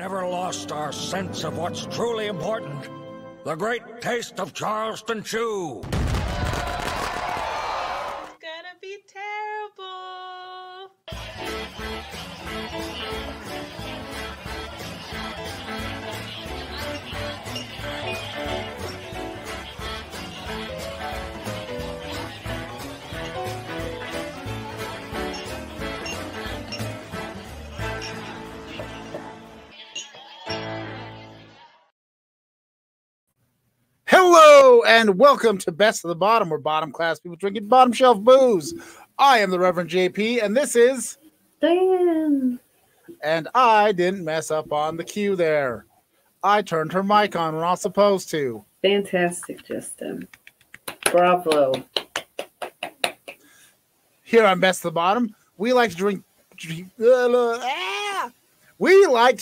never lost our sense of what's truly important. The great taste of Charleston Chew. It's gonna be terrible. Hello and welcome to Best of the Bottom, where bottom class people drinking bottom shelf booze. I am the Reverend JP, and this is Dan. And I didn't mess up on the cue there. I turned her mic on when I was supposed to. Fantastic, Justin. Bravo. Here on Best of the Bottom, we like to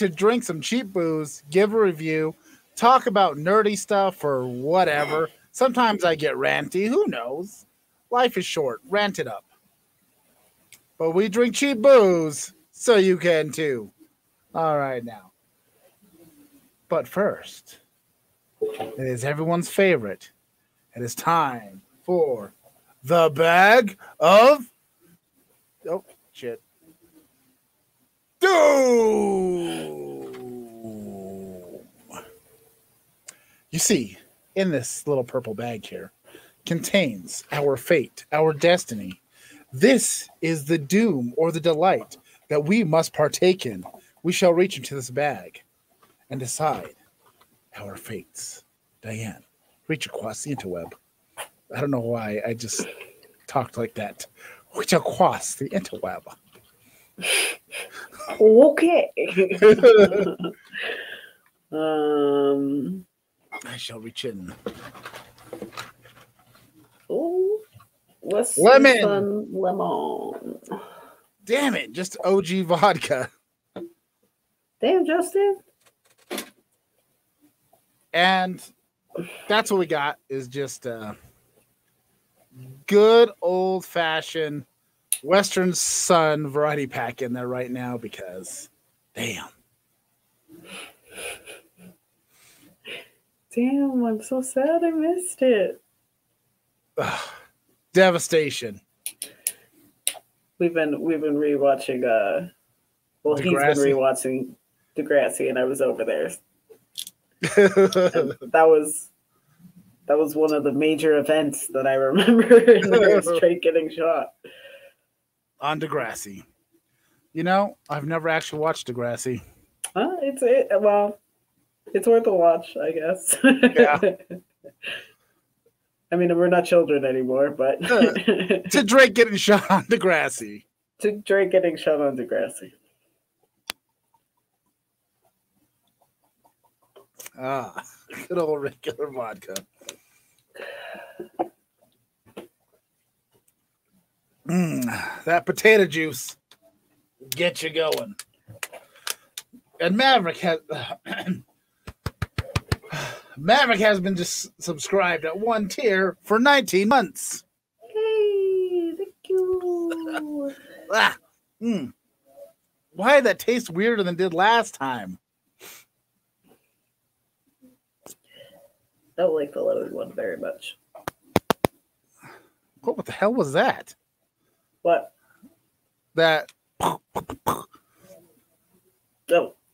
drink some cheap booze, give a review, talk about nerdy stuff or whatever. Sometimes I get ranty. Who knows? Life is short. Rant it up. But we drink cheap booze, so you can too. All right now. But first, it is everyone's favorite. It is time for the bag of... Oh, shit. Doom! You see, in this little purple bag here contains our fate, our destiny. This is the doom or the delight that we must partake in. We shall reach into this bag and decide our fates. Diane, reach across the interweb. I don't know why I just talked like that. Reach across the interweb. Okay. I shall reach in. Oh, what's Lemon. Lemon. Damn it, just OG vodka. Damn, Justin. And that's what we got, is just good old-fashioned Western Sun variety pack in there right now because, damn. Damn, I'm so sad I missed it. Devastation. We've been rewatching Degrassi? he's been rewatching Degrassi, and I was over there. that was one of the major events that I remember in straight getting shot. On Degrassi. You know, I've never actually watched Degrassi. It's worth a watch, I guess. Yeah. I mean, we're not children anymore, but to Drake getting shot on Degrassi. To Drake getting shot on Degrassi. Ah, good old regular vodka. That potato juice get you going. And Maverick has been just subscribed at one tier for 19 months. Hey, thank you. Why did that taste weirder than it did last time? I don't like the lemon one very much. What the hell was that? What? That. Oh,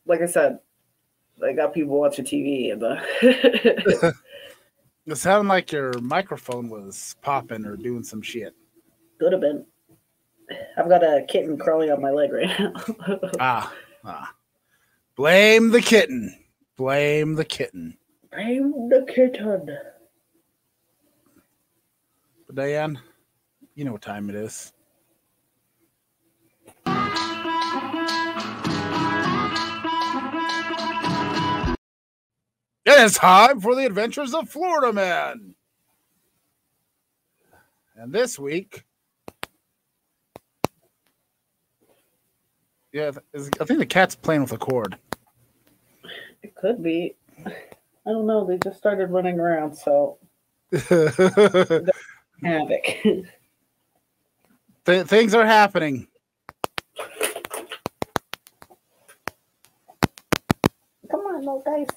like I said, I got people watching TV and It sounded like your microphone was popping or doing some shit. Could have been. I've got a kitten crawling up my leg right now. Blame the kitten. Blame the kitten. Blame the kitten. But Diane, you know what time it is. It is time for the adventures of Florida Man. And this week, I think the cat's playing with a cord. It could be. I don't know. They just started running around, so havoc. Things are happening. on, little guys.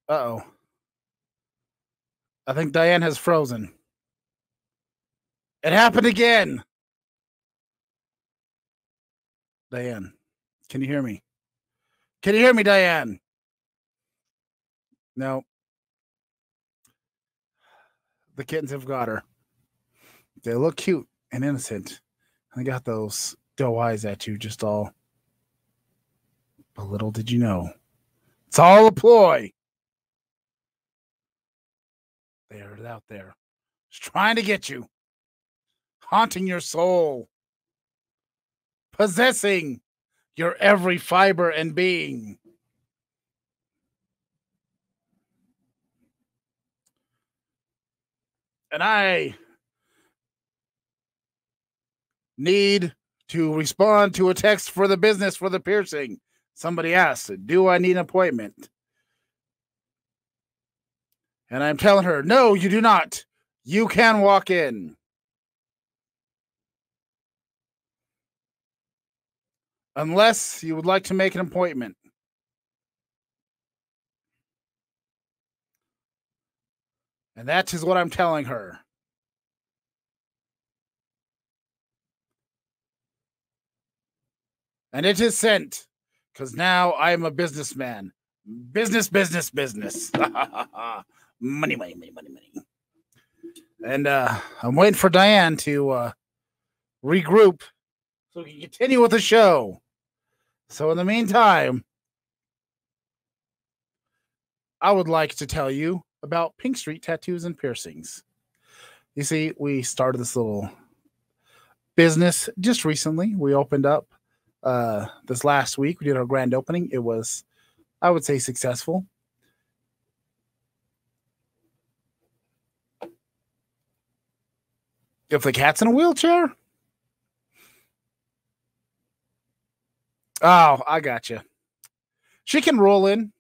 Uh-oh. I think Diane has frozen. It happened again. Diane, can you hear me? Can you hear me, Diane? No. The kittens have got her. They look cute and innocent. They got those doe eyes at you, just all. But little did you know, it's all a ploy. They're out there, just trying to get you, haunting your soul, possessing your every fiber and being. And I need to respond to a text for the business for the piercing. Somebody asked, do I need an appointment? And I'm telling her, no, you do not. You can walk in. Unless you would like to make an appointment. And that is what I'm telling her. And it is sent, because now I am a businessman. Business. Money. And I'm waiting for Diane to regroup so we can continue with the show. So in the meantime, I would like to tell you about Pink Street Tattoos and Piercings. You see, we started this little business just recently. We opened up this last week. We did our grand opening. It was, I would say, successful. If the cat's in a wheelchair? Oh, I got you. She can roll in.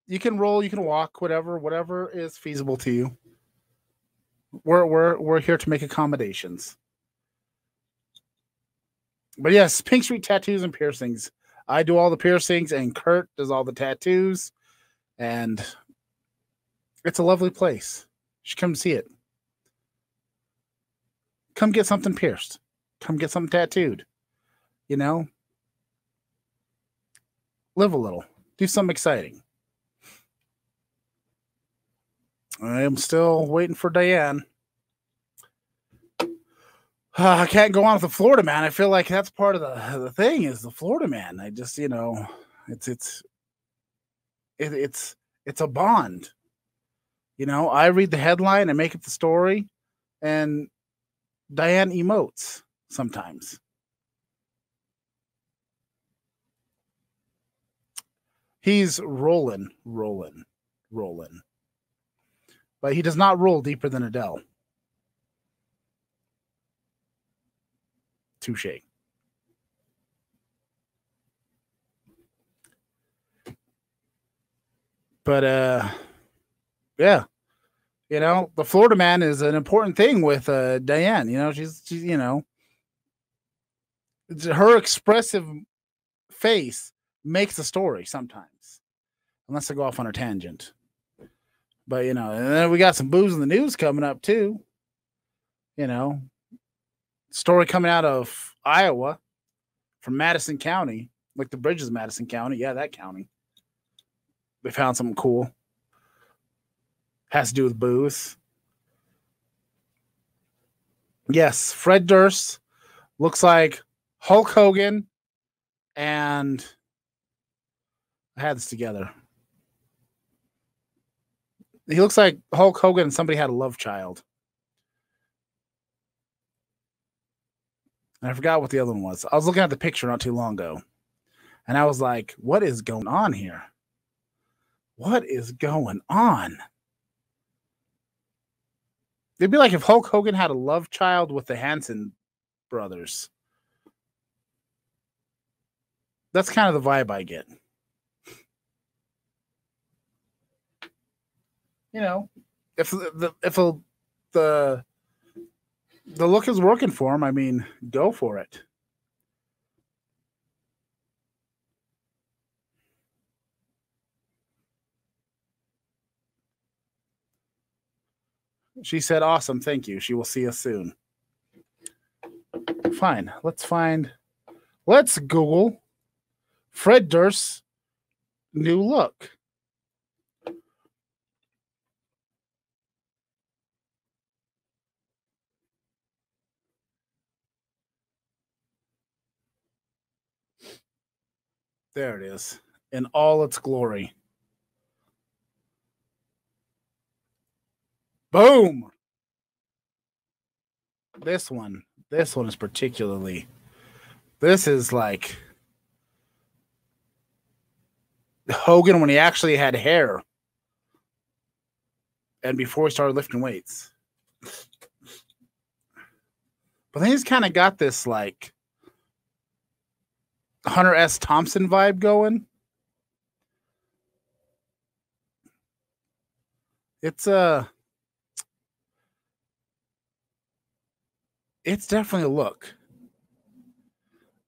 You can roll, you can walk, whatever is feasible to you. We're here to make accommodations. But yes, Pink Street Tattoos and Piercings. I do all the piercings, and Kurt does all the tattoos. And it's a lovely place. You should come see it. Come get something pierced. Come get something tattooed. You know? Live a little. Do something exciting. I am still waiting for Diane. I can't go on with the Florida man. I feel like that's part of the thing is the Florida man. I just, it's a bond. I read the headline and make up the story, and Diane emotes sometimes. He's rolling. But he does not roll deeper than Adele. Touche. But yeah, the Florida man is an important thing with Diane. She's her expressive face makes the story sometimes, unless I go off on a tangent. But and then we got some booze in the news coming up too. Story coming out of Iowa from Madison County, like the bridges of Madison County. Yeah, that county. They found something cool. Has to do with booze. Yes, Fred Durst looks like Hulk Hogan, and I had this together. He looks like Hulk Hogan and somebody had a love child. And I forgot what the other one was. I was looking at the picture not too long ago. And I was like, what is going on here? What is going on? It'd be like if Hulk Hogan had a love child with the Hanson brothers. That's kind of the vibe I get. If the The look is working for him. I mean, go for it. She said, awesome, thank you. She will see us soon. Fine. Let's Google Fred Durst's new look. There it is, in all its glory. Boom! This one is particularly. This is like Hogan when he actually had hair and before he started lifting weights. But then he's kind of got this like Hunter S. Thompson vibe going. It's definitely a look.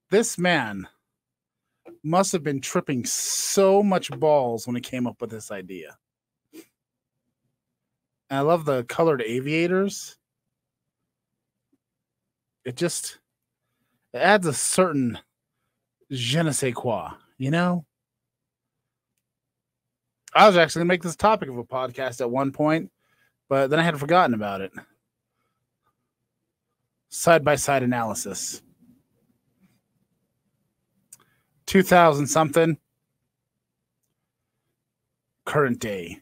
This man must have been tripping so much balls when he came up with this idea. And I love the colored aviators. It adds a certain je ne sais quoi, you know? I was actually going to make this topic of a podcast at one point, but then I had forgotten about it. Side-by-side analysis. 2000 something. Current day.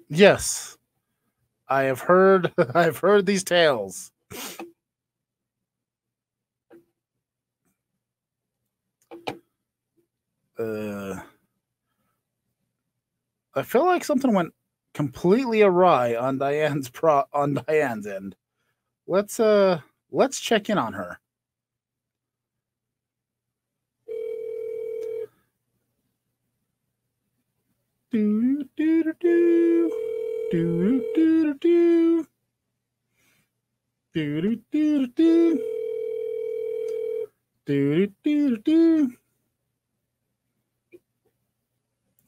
Yes. I've heard these tales. I feel like something went completely awry on Diane's end. Let's check in on her. Do do do do do do do do do do do do do do.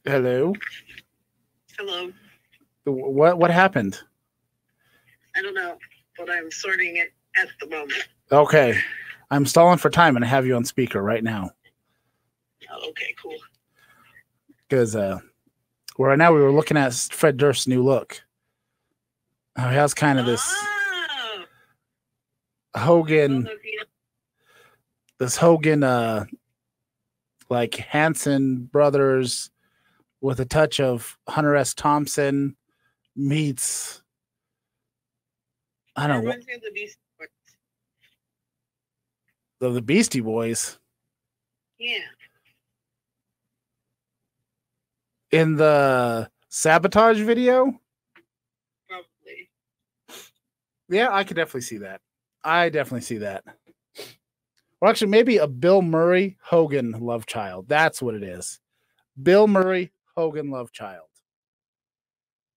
Hello. Hello. What happened? I don't know, but I'm sorting it at the moment. Okay. I'm stalling for time and I have you on speaker right now. Oh, okay, cool. Because right now we were looking at Fred Durst's new look. He has kind of this Hogan, like Hanson brothers with a touch of Hunter S. Thompson meets, I don't know, the Beastie Boys. Yeah. In the Sabotage video? Probably. Yeah, I could definitely see that. Or actually, maybe a Bill Murray Hogan love child. That's what it is. Bill Murray Hogan love child.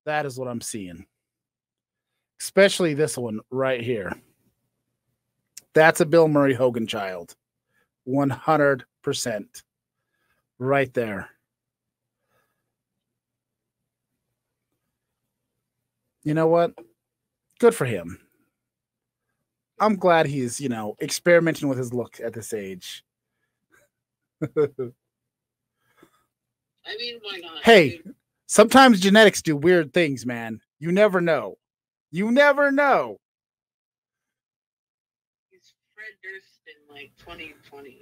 That is what I'm seeing. Especially this one right here. That's a Bill Murray Hogan child. 100%. Right there. You know what? Good for him. I'm glad he's, experimenting with his look at this age. I mean, why not? Hey, sometimes genetics do weird things, man. You never know. He's Fred Durst in like 2020,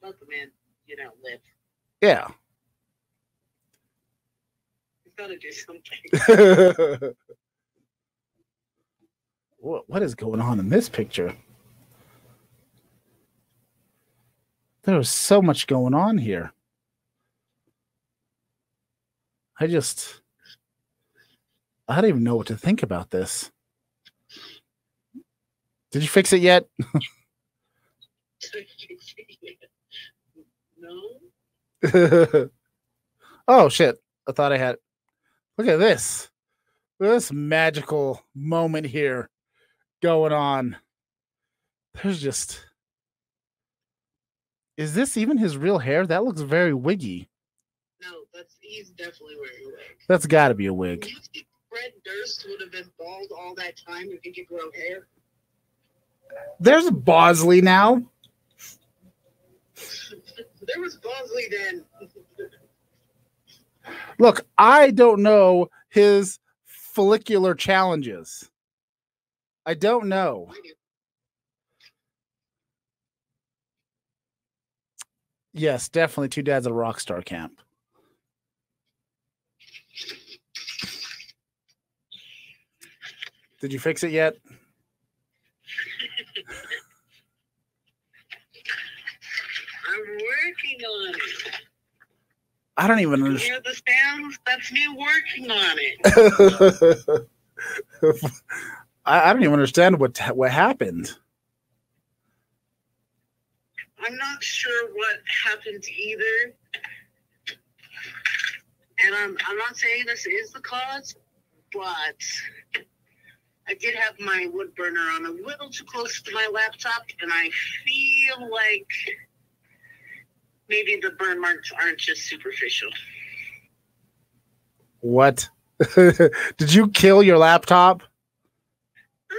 Let the man, live. Yeah. He's got to do something. What is going on in this picture? There was so much going on here. I don't even know what to think about this. Did you fix it yet? No. Oh, shit. I thought I had. Look at this. This magical moment here going on. There's just. Is this even his real hair? That looks very wiggy. No, he's definitely wearing a wig. That's got to be a wig. Do you think Fred Durst would have been bald all that time if he could grow hair? There's Bosley now. There was Bosley then. Look, I don't know his follicular challenges. I don't know. Yes, definitely Two Dads at a Rockstar Camp. Did you fix it yet? I'm working on it. I don't even You understand. hear the sounds? That's me working on it. I don't even understand what happened. I'm not sure what happened either. And I'm not saying this is the cause, but I did have my wood burner on a little too close to my laptop, and I feel like maybe the burn marks aren't just superficial. What? Did you kill your laptop? I'm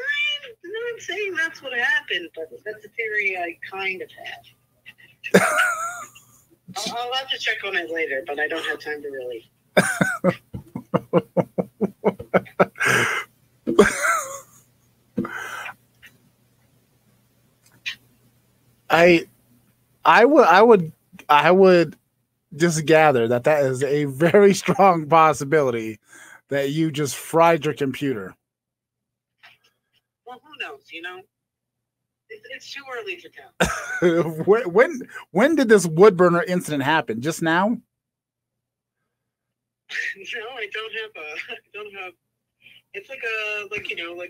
not saying that's what happened, but that's a theory I kind of have. I'll have to check on it later, but I don't have time to really. I would just gather that is a very strong possibility that you just fried your computer. Well, who knows? You know, it's too early to tell. when did this wood burner incident happen? Just now? No, I don't have. It's like a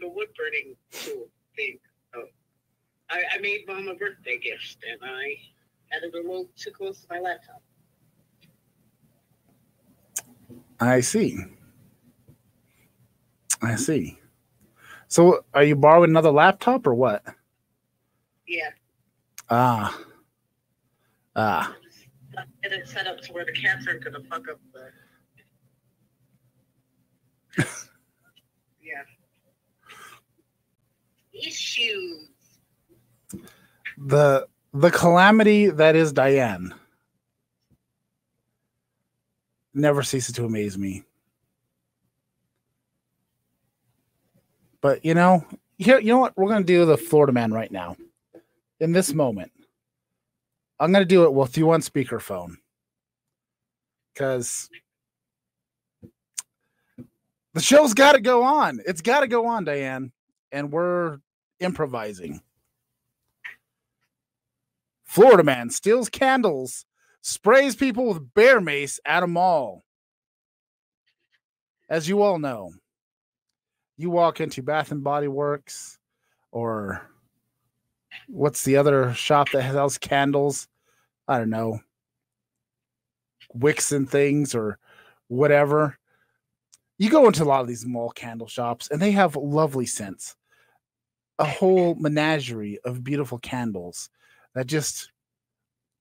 wood burning tool thing. So I made Mom a birthday gift, and I had it a little too close to my laptop. I see. So, are you borrowing another laptop or what? Yeah. Get it set up to where the cats aren't going to fuck up the. Yeah. Issues. The calamity that is Diane never ceases to amaze me. But you know what? We're gonna do the Florida Man right now. In this moment. I'm gonna do it with you on speakerphone. Because the show's gotta go on. It's gotta go on, Diane. And we're improvising. Florida Man steals candles, sprays people with bear mace at a mall. As you all know, you walk into Bath and Body Works, or what's the other shop that sells candles? I don't know. Wicks and things or whatever. You go into a lot of these mall candle shops and they have lovely scents. A whole menagerie of beautiful candles that just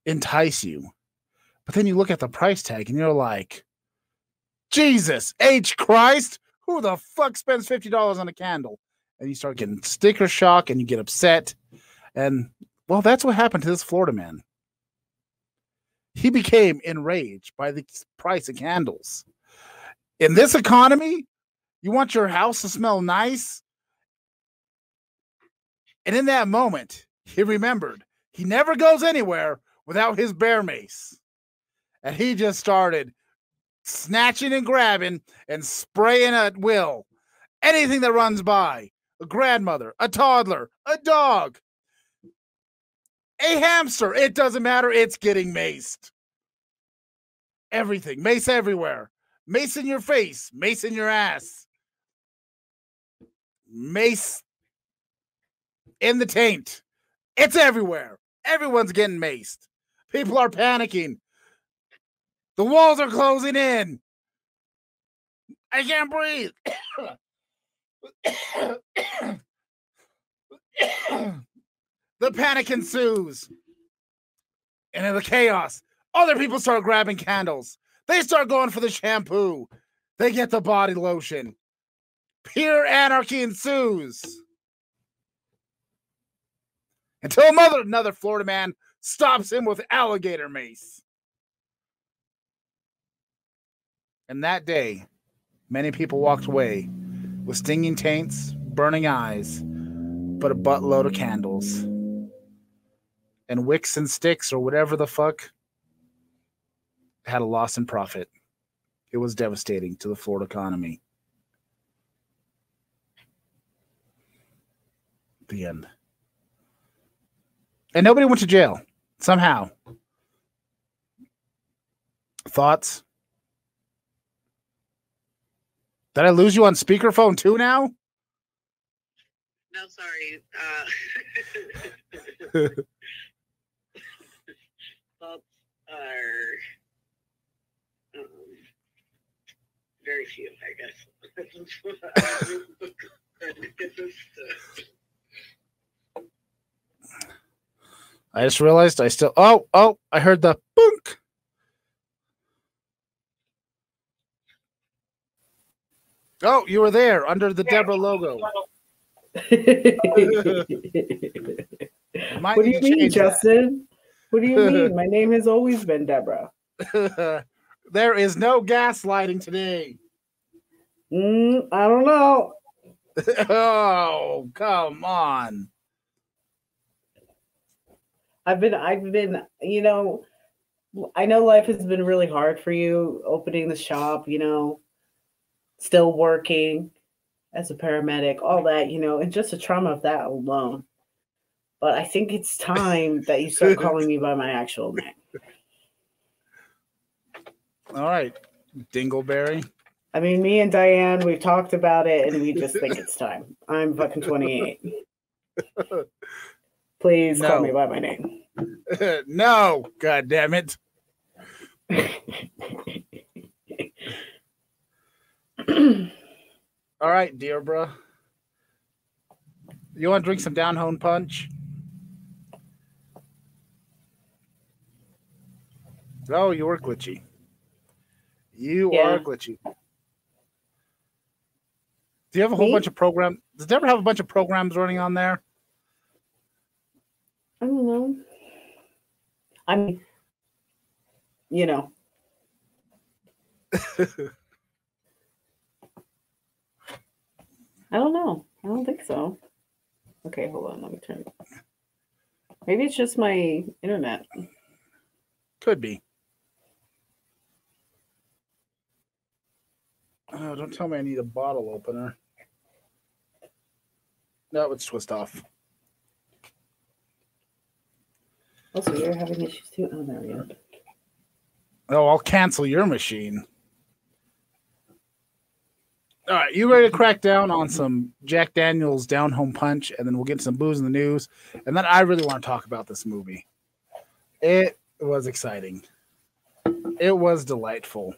entice you. But then you look at the price tag and you're like, Jesus H. Christ, who the fuck spends $50 on a candle? And you start getting sticker shock and you get upset. And, well, that's what happened to this Florida man. He became enraged by the price of candles. In this economy, you want your house to smell nice? And in that moment, he remembered he never goes anywhere without his bear mace. And he just started snatching and grabbing and spraying at will. Anything that runs by. A grandmother, a toddler, a dog, a hamster. It doesn't matter. It's getting maced. Everything. Mace everywhere. Mace in your face. Mace in your ass. Mace in the taint. It's everywhere. Everyone's getting maced. People are panicking. The walls are closing in. I can't breathe. The panic ensues. And in the chaos, other people start grabbing candles. They start going for the shampoo. They get the body lotion. Pure anarchy ensues. Until another Florida man stops him with alligator mace. And that day, many people walked away with stinging taints, burning eyes, but a buttload of candles. And wicks and sticks, or whatever the fuck, had a loss in profit. It was devastating to the Florida economy. The end. And nobody went to jail, somehow. Thoughts? Did I lose you on speakerphone too now? No, sorry. Thoughts are very few, I guess. I just realized I still... Oh, I heard the boonk. Oh, you were there under the Deborah logo. What do you mean, Justin? What do you mean? My name has always been Deborah. There is no gaslighting today. I don't know. Oh, come on. I've been, you know, I know life has been really hard for you, opening the shop, you know, still working as a paramedic, all that, you know, and just the trauma of that alone. But I think it's time that you start calling me by my actual name. All right, Dingleberry. I mean, me and Diane, we've talked about it, and we just think it's time. I'm fucking 28. Please call me by my name. No, God damn it. All right, dear bruh. You want to drink some down home punch? Oh, you were glitchy. You are glitchy. Do you have a whole bunch of programs? Does Deborah have a bunch of programs running on there? I don't know. I mean, you know. I don't know. I don't think so. Okay, hold on. Let me turn it. Maybe it's just my internet. Could be. Oh, don't tell me I need a bottle opener. No, it's twist off. Also, you're having issues too. Oh, there we go. Oh, I'll cancel your machine. All right, you ready to crack down on some Jack Daniels down home punch, and then we'll get some booze in the news, and then I really want to talk about this movie. It was exciting. It was delightful.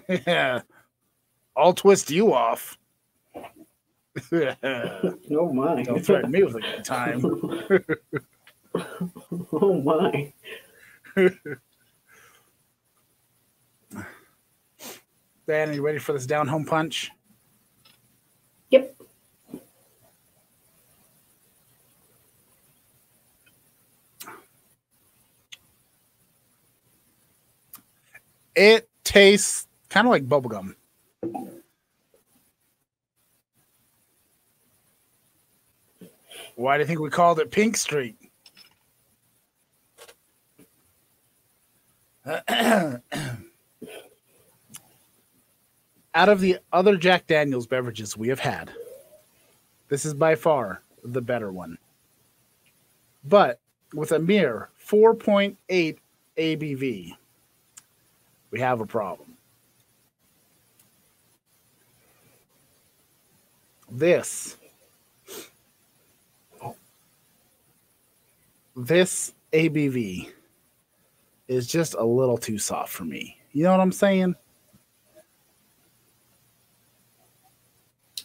Yeah, I'll twist you off. Oh my! Don't threaten me with a good time. Oh my! Dan, are you ready for this down home punch? Yep. It tastes kind of like bubblegum. Why do you think we called it Pink Street? Out of the other Jack Daniels beverages we have had, this is by far the better one. But with a mere 4.8 ABV, we have a problem. This ABV is just a little too soft for me. You know what I'm saying?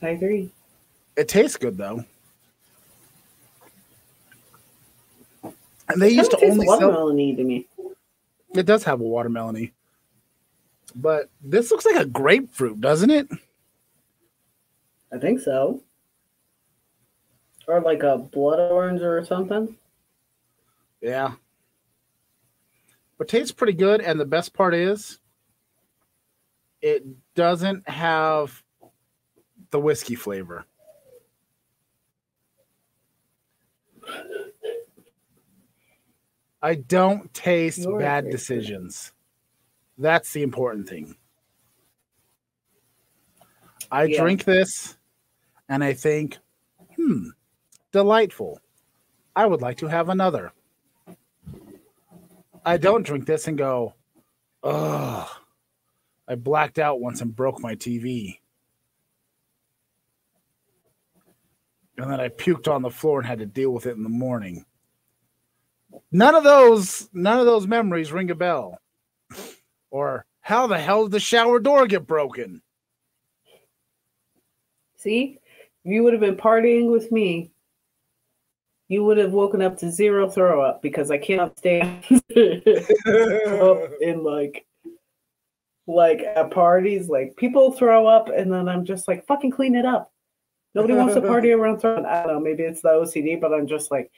I agree. It tastes good though. And they It used to tastes only sell. watermelon-y to me. It does have a watermelon-y. But this looks like a grapefruit, doesn't it? I think so. Or like a blood orange or something. Yeah. But tastes pretty good, and the best part is it doesn't have the whiskey flavor. I don't taste bad decisions. That's the important thing. I drink this and I think, delightful. I would like to have another. I don't drink this and go, ugh, I blacked out once and broke my TV. And then I puked on the floor and had to deal with it in the morning. None of those memories ring a bell. Or how the hell did the shower door get broken? See, if you would have been partying with me, you would have woken up to zero throw up because I cannot stand up in like at parties. Like people throw up and then I'm just like, fucking clean it up. Nobody wants to party around throwing. I don't know, maybe it's the OCD, but I'm just like,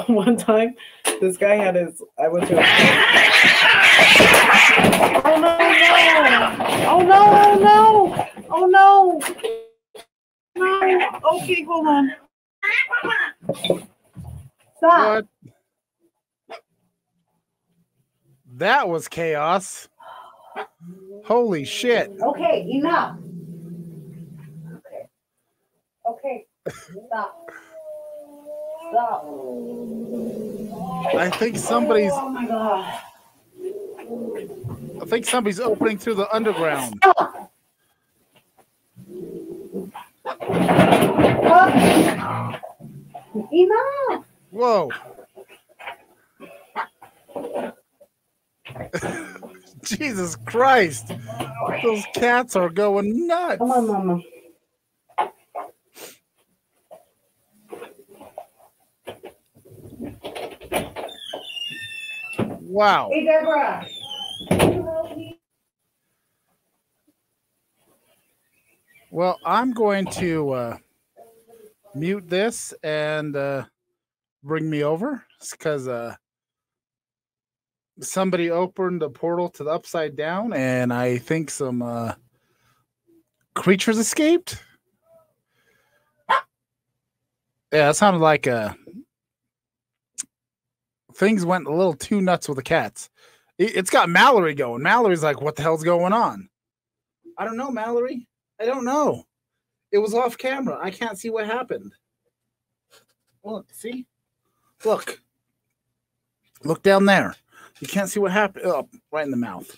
one time this guy had I went to Oh no. No. Okay, hold on. Stop. What? That was chaos. Holy shit. Okay, enough. Okay. Stop. I think somebody's Oh my god. I think somebody's opening through the underground. Stop. Enough. Whoa. Jesus Christ. Those cats are going nuts. Come on, Mama. Wow. Hey, Deborah. Well, I'm going to mute this and bring me over because somebody opened the portal to the upside down and I think some creatures escaped. Yeah, it sounded like things went a little too nuts with the cats. It's got Mallory going. Mallory's like, what the hell's going on? I don't know, Mallory. I don't know. It was off camera. I can't see what happened. Look, see? Look. Look down there. You can't see what happened. Oh, right in the mouth.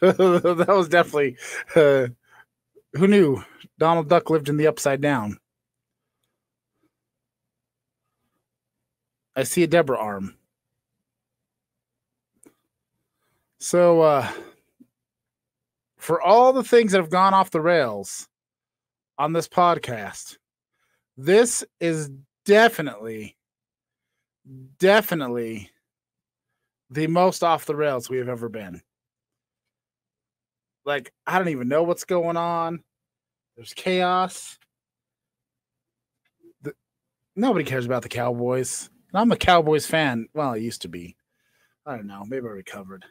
That was definitely... who knew Donald Duck lived in the upside down? I see a Deborah arm. So, for all the things that have gone off the rails on this podcast, this is definitely the most off the rails we have ever been. Like, I don't even know what's going on. There's chaos. Nobody cares about the Cowboys. I'm a Cowboys fan. Well, I used to be. I don't know. Maybe I recovered.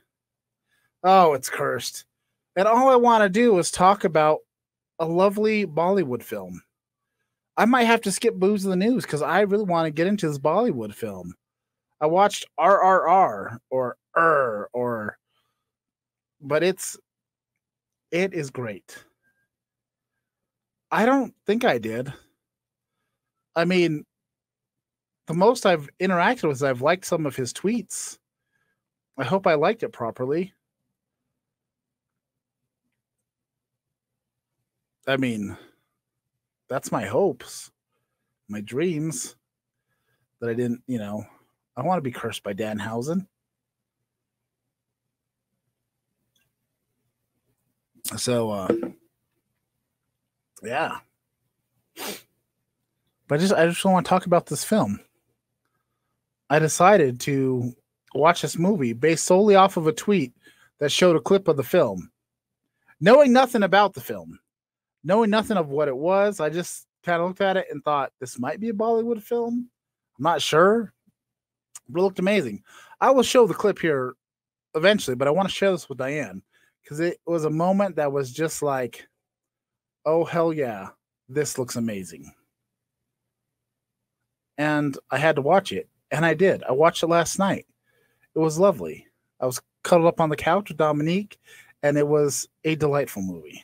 Oh, it's cursed. And all I want to do is talk about a lovely Bollywood film. I might have to skip Booze of the News because I really want to get into this Bollywood film. I watched RRR but it is great. I don't think I did. I mean, the most I've interacted with is I've liked some of his tweets. I hope I liked it properly. I mean, that's my hopes, my dreams, that I didn't, I want to be cursed by Danhausen. So, Yeah. But I just want to talk about this film. I decided to watch this movie based solely off of a tweet that showed a clip of the film. Knowing nothing about the film, knowing nothing of what it was, I just kind of looked at it and thought, this might be a Bollywood film. I'm not sure. But it looked amazing. I will show the clip here eventually, but I want to share this with Diane because it was a moment that was just like, oh, hell yeah, this looks amazing. And I had to watch it, and I did. I watched it last night. It was lovely. I was cuddled up on the couch with Dominique, and it was a delightful movie.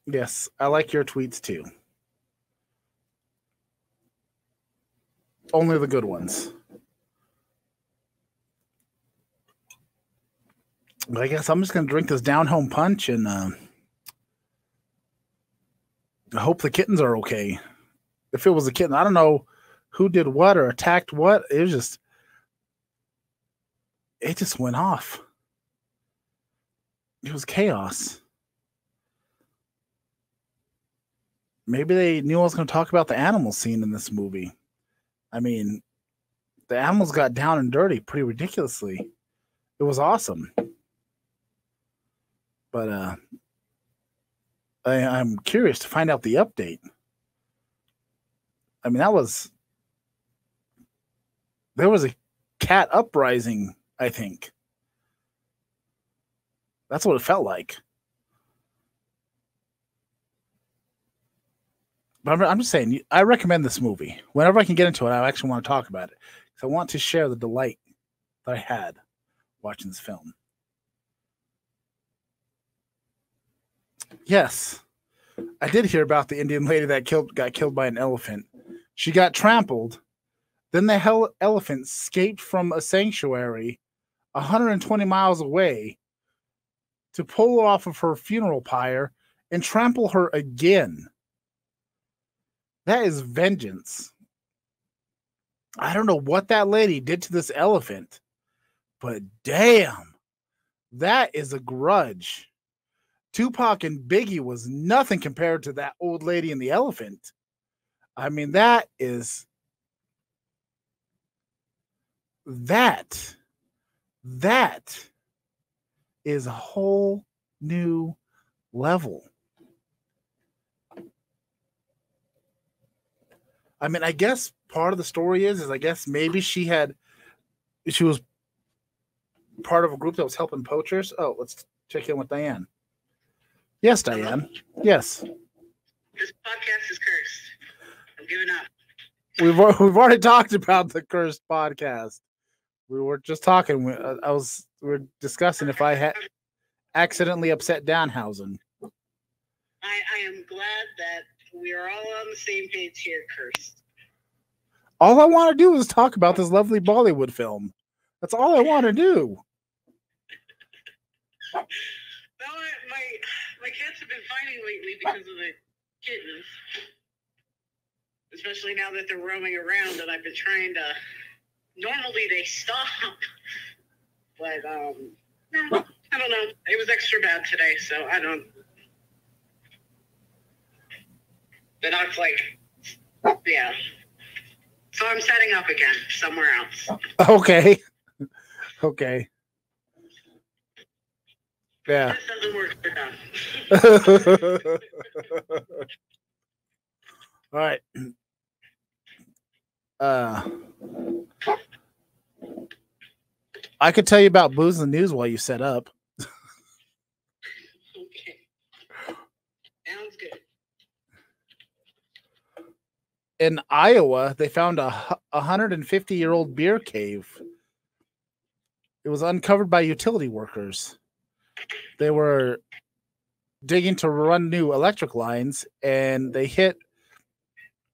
Yes, I like your tweets too. Only the good ones. But I guess I'm just going to drink this down home punch and I hope the kittens are okay. If it was a kitten, I don't know who did what or attacked what. It just went off. It was chaos. Maybe they knew I was going to talk about the animal scene in this movie. I mean, the animals got down and dirty pretty ridiculously. It was awesome. But I'm curious to find out the update. I mean, there was a cat uprising, I think. That's what it felt like. But I'm just saying, I recommend this movie. Whenever I can get into it, I actually want to talk about it. Because I want to share the delight that I had watching this film. Yes, I did hear about the Indian lady that got killed by an elephant. She got trampled. Then the elephant escaped from a sanctuary 120 miles away to pull her off of her funeral pyre and trample her again. That is vengeance. I don't know what that lady did to this elephant, but damn, that is a grudge. Tupac and Biggie was nothing compared to that old lady and the elephant. I mean, that is a whole new level. I mean, I guess part of the story is I guess maybe she was part of a group that was helping poachers. Oh, let's check in with Diane. Yes, Diane. Yes. This podcast is cursed. I'm giving up. We've already talked about the cursed podcast. We were just talking. We were discussing if I had accidentally upset Danhausen. I am glad that we are all on the same page here, cursed. All I want to do is talk about this lovely Bollywood film. That's all I want to do. Well, my cats have been fighting lately because of the kittens. Especially now that they're roaming around and I've been trying to... Normally they stop. But, I don't know. It was extra bad today, so I don't... The dog's like... Yeah. So I'm setting up again somewhere else. Okay. Okay. Yeah. This doesn't work for them. All right. I could tell you about booze in the news while you set up. Okay. Sounds good. In Iowa, they found a 150-year-old beer cave. It was uncovered by utility workers. They were digging to run new electric lines, and they hit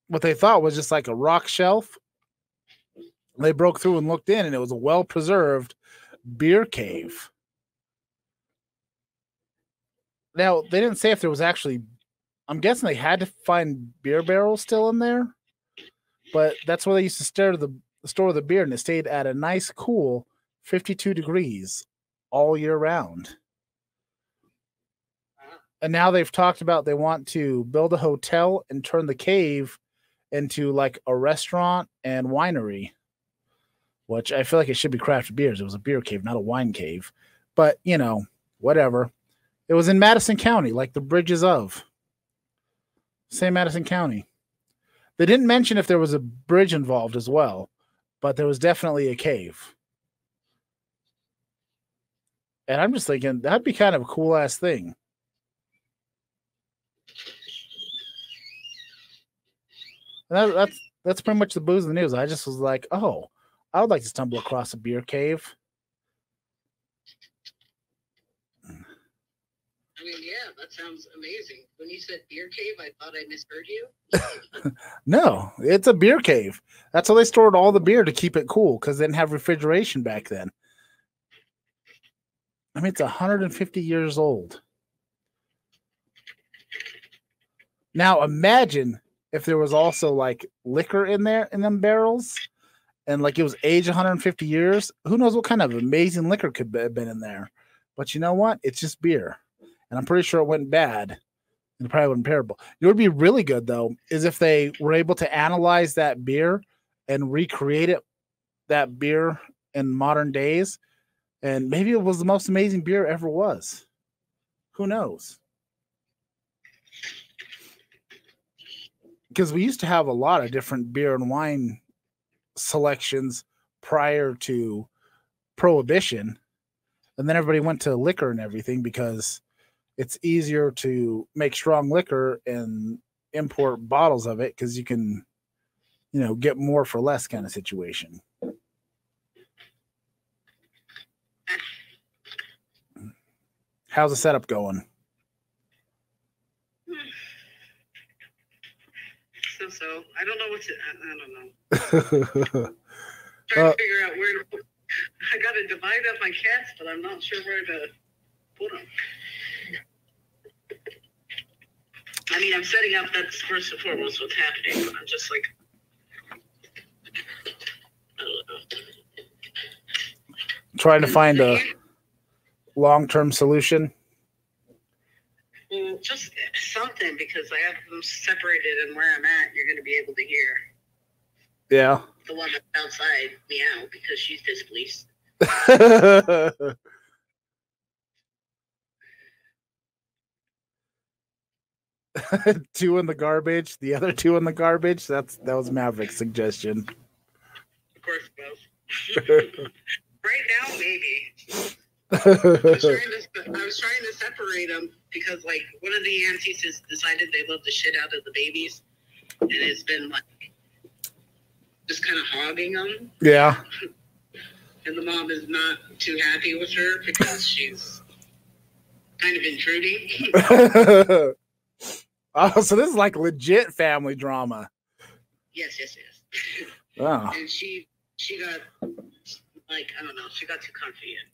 what they thought was just like a rock shelf. They broke through and looked in, and it was a well-preserved beer cave. Now, they didn't say if there was actually... I'm guessing they had to find beer barrels still in there, but that's where they used to store the beer, and it stayed at a nice, cool 52 degrees all year round. And now they've talked about they want to build a hotel and turn the cave into like a restaurant and winery, which I feel like it should be craft beers. It was a beer cave, not a wine cave. But, you know, whatever. It was in Madison County, like the Bridges of. Same Madison County. They didn't mention if there was a bridge involved as well, but there was definitely a cave. And I'm just thinking that'd be kind of a cool ass thing. And that's pretty much the booze in the news. I just was like, oh, I would like to stumble across a beer cave. I mean, yeah, that sounds amazing. When you said beer cave, I thought I misheard you. No, it's a beer cave. That's how they stored all the beer to keep it cool because they didn't have refrigeration back then. I mean, it's 150 years old. Now, imagine if there was also like liquor in there in them barrels and like it was aged 150 years. Who knows what kind of amazing liquor could have been in there? But you know what? It's just beer. And I'm pretty sure it went bad. And it probably wasn't terrible. It would be really good, though, is if they were able to analyze that beer and recreate that beer in modern days. And maybe it was the most amazing beer ever was. Who knows? Because we used to have a lot of different beer and wine selections prior to Prohibition. And then everybody went to liquor and everything because it's easier to make strong liquor and import bottles of it because you can, you know, get more for less kind of situation. How's the setup going? So I don't know what to. I don't know. Trying to figure out where to put. I got to divide up my cats, but I'm not sure where to put them. I mean, I'm setting up. That's first and foremost what's happening. But I'm just like, I don't know. Trying to find a long-term solution. Well, just something because I have them separated, and where I'm at, you're going to be able to hear. Yeah. The one that's outside meow because she's displeased. Two in the garbage. The other two in the garbage. That was Maverick's suggestion. Of course, both. Right now, maybe. I was trying to separate them because, like, one of the aunties has decided they love the shit out of the babies, and it's been like just kind of hogging them. Yeah. And the mom is not too happy with her because she's kind of intruding. Oh, so this is like legit family drama. Yes. Oh. And she got, like, I don't know, she got too comfy and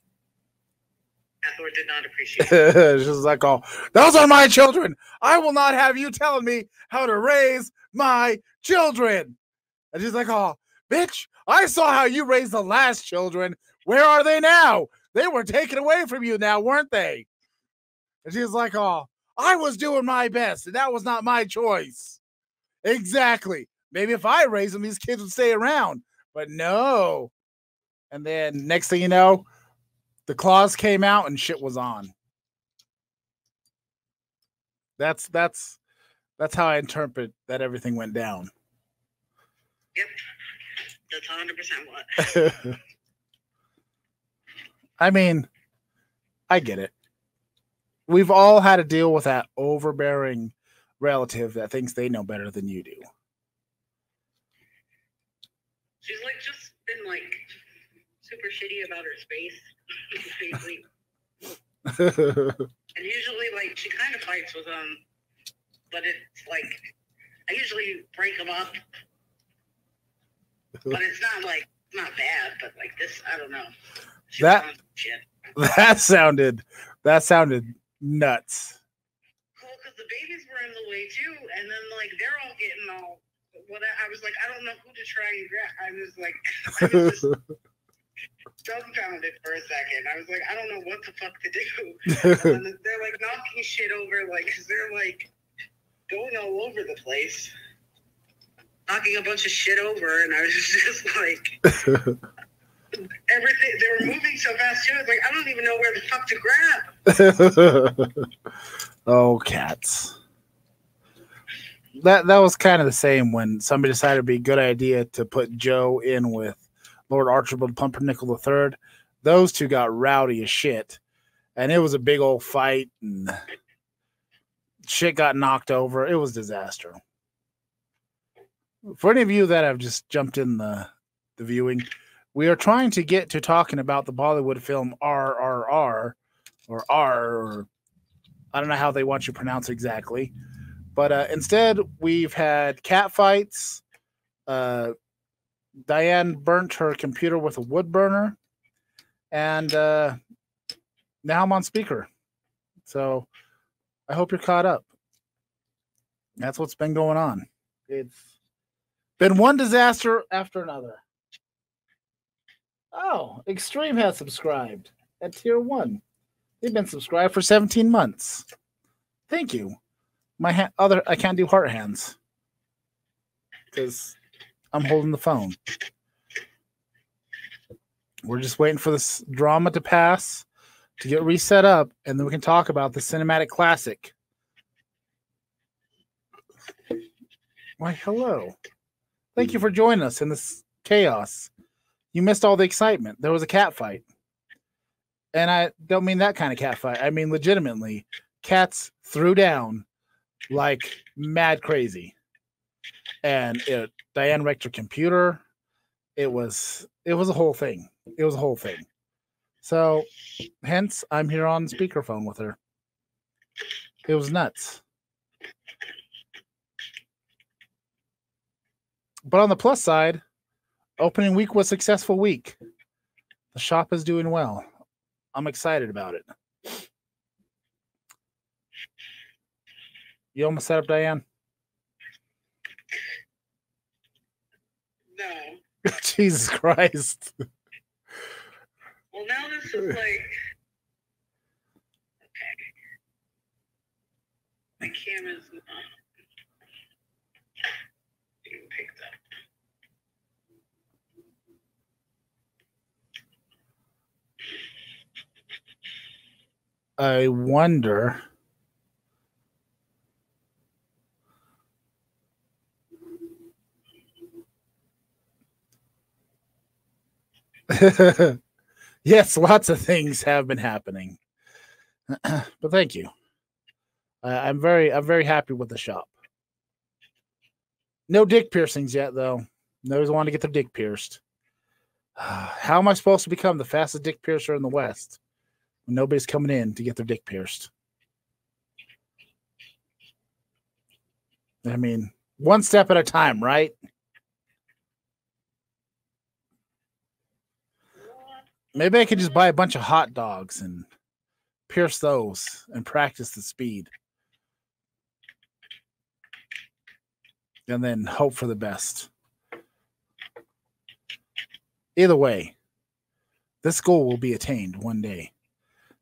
Hathor did not appreciate it. She's like, oh, those are my children. I will not have you telling me how to raise my children. And she's like, oh, bitch, I saw how you raised the last children. Where are they now? They were taken away from you now, weren't they? And she's like, oh, I was doing my best, and that was not my choice. Exactly. Maybe if I raised them, these kids would stay around. But no. And then next thing you know, the claws came out and shit was on. That's how I interpret that everything went down. Yep. That's 100% what. I mean, I get it. We've all had to deal with that overbearing relative that thinks they know better than you do. She's like just been like super shitty about her space. And usually like she kind of fights with them, but it's like I usually break them up. But it's not like not bad, but like this, I don't know. That sounded nuts. Cool, because the babies were in the way too, and then like they're all getting all. I was like, I don't know who to try and grab. I was like, dumbfounded for a second. I was like, I don't know what the fuck to do. And they're like knocking shit over, like, cause they're like going all over the place, knocking a bunch of shit over, and I was just like, everything. They were moving so fast too. I was like, I don't even know where the fuck to grab. Oh, cats. That was kind of the same when somebody decided it'd be a good idea to put Joe in with Lord Archibald Pumpernickel III. Those two got rowdy as shit. And it was a big old fight and shit got knocked over. It was a disaster. For any of you that have just jumped in the viewing, we are trying to get to talking about the Bollywood film RRR, or R, or I don't know how they want you to pronounce it exactly. But instead, we've had cat fights. Diane burnt her computer with a wood burner. And now I'm on speaker. So I hope you're caught up. That's what's been going on. It's been one disaster after another. Oh, Extreme has subscribed at tier 1. They've been subscribed for 17 months. Thank you. My I can't do heart hands because I'm holding the phone. We're just waiting for this drama to pass, to get reset up, and then we can talk about the cinematic classic. Why, hello. Thank you for joining us in this chaos. You missed all the excitement. There was a cat fight. And I don't mean that kind of cat fight. I mean legitimately. Cats threw down like mad crazy. And Diane wrecked her computer. It was a whole thing. It was a whole thing. So, hence, I'm here on speakerphone with her. It was nuts. But on the plus side, opening week was a successful week. The shop is doing well. I'm excited about it. You almost set up, Diane? No. Jesus Christ. Well, now this is like, okay. My camera's not being picked up. I wonder. Yes, lots of things have been happening. But thank you. I'm very happy with the shop. No dick piercings yet, though. Nobody's want to get their dick pierced. How am I supposed to become the fastest dick piercer in the West when nobody's coming in to get their dick pierced? I mean, one step at a time, right? Maybe I could just buy a bunch of hot dogs and pierce those and practice the speed. And then hope for the best. Either way, this goal will be attained one day.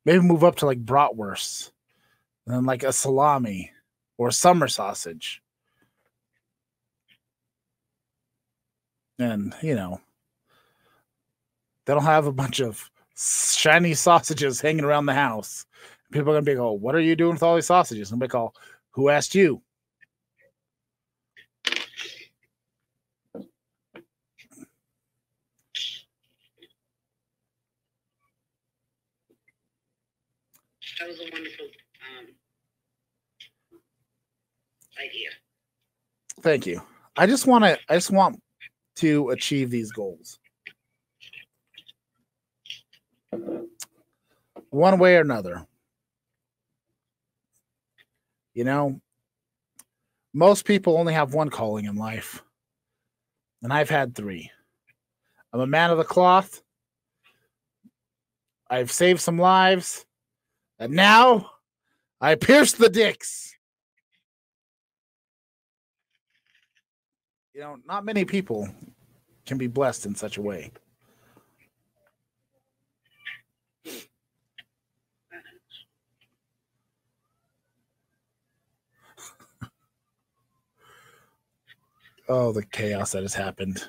Maybe move up to like bratwurst, and then like a salami or a summer sausage. And, you know, they don't have a bunch of shiny sausages hanging around the house. People are going to be like, oh, what are you doing with all these sausages? And they call, who asked you? That was a wonderful idea. Thank you. I just want to achieve these goals. One way or another. You know, most people only have one calling in life. And I've had 3. I'm a man of the cloth. I've saved some lives. And now I pierce the dicks. You know, not many people can be blessed in such a way. Oh, the chaos that has happened.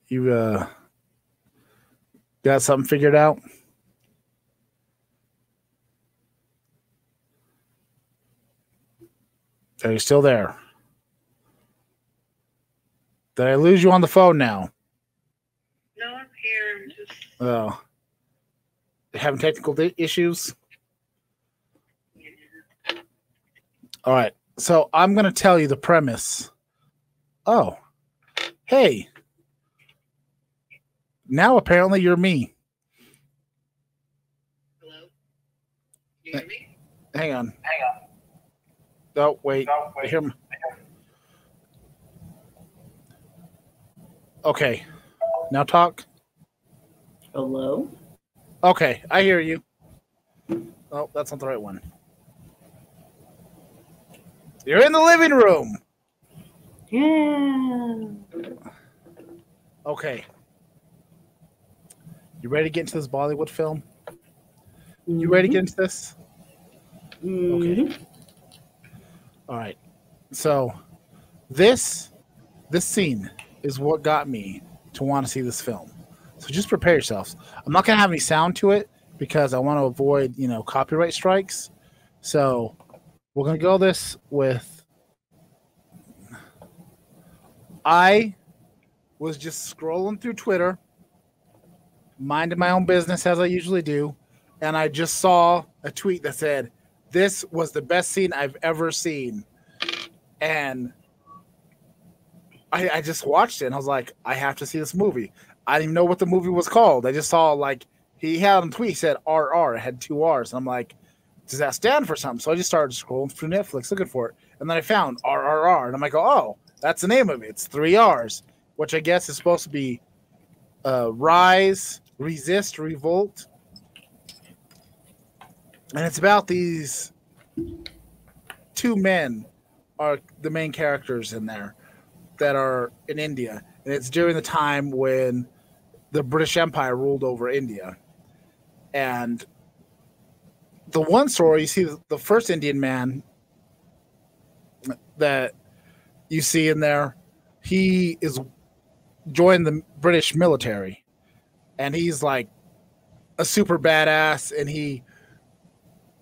You got something figured out? Are you still there? Did I lose you on the phone now? No, I'm here. I'm just. Oh. Having technical issues? Yeah. All right. So I'm going to tell you the premise. Oh. Hey. Now apparently you're me. Hello? You hear me? Hang on. Oh, wait. I hear me. Okay. Now talk. Hello? Okay, I hear you. Oh, that's not the right one. You're in the living room. Yeah. Okay. You ready to get into this Bollywood film? Mm-hmm. You ready to get into this? Mm-hmm. Okay. All right. So this scene is what got me to want to see this film. So just prepare yourselves. I'm not going to have any sound to it because I want to avoid, copyright strikes. So we're going to go this with. I was just scrolling through Twitter, minding my own business as I usually do, and I just saw a tweet that said, "This was the best scene I've ever seen." And I just watched it and I was like, I have to see this movie. I didn't even know what the movie was called. I just saw he had on tweet, he said RR, it had 2 R's. And I'm like, does that stand for something? So I just started scrolling through Netflix looking for it. And then I found RRR. And I'm like, oh, that's the name of it. It's 3 R's, which I guess is supposed to be rise, resist, revolt. And it's about these 2 men are the main characters in there that are in India. And it's during the time when the British Empire ruled over India. And the one story, you see the first Indian man that you see in there, he is joined the British military. And he's like a super badass, and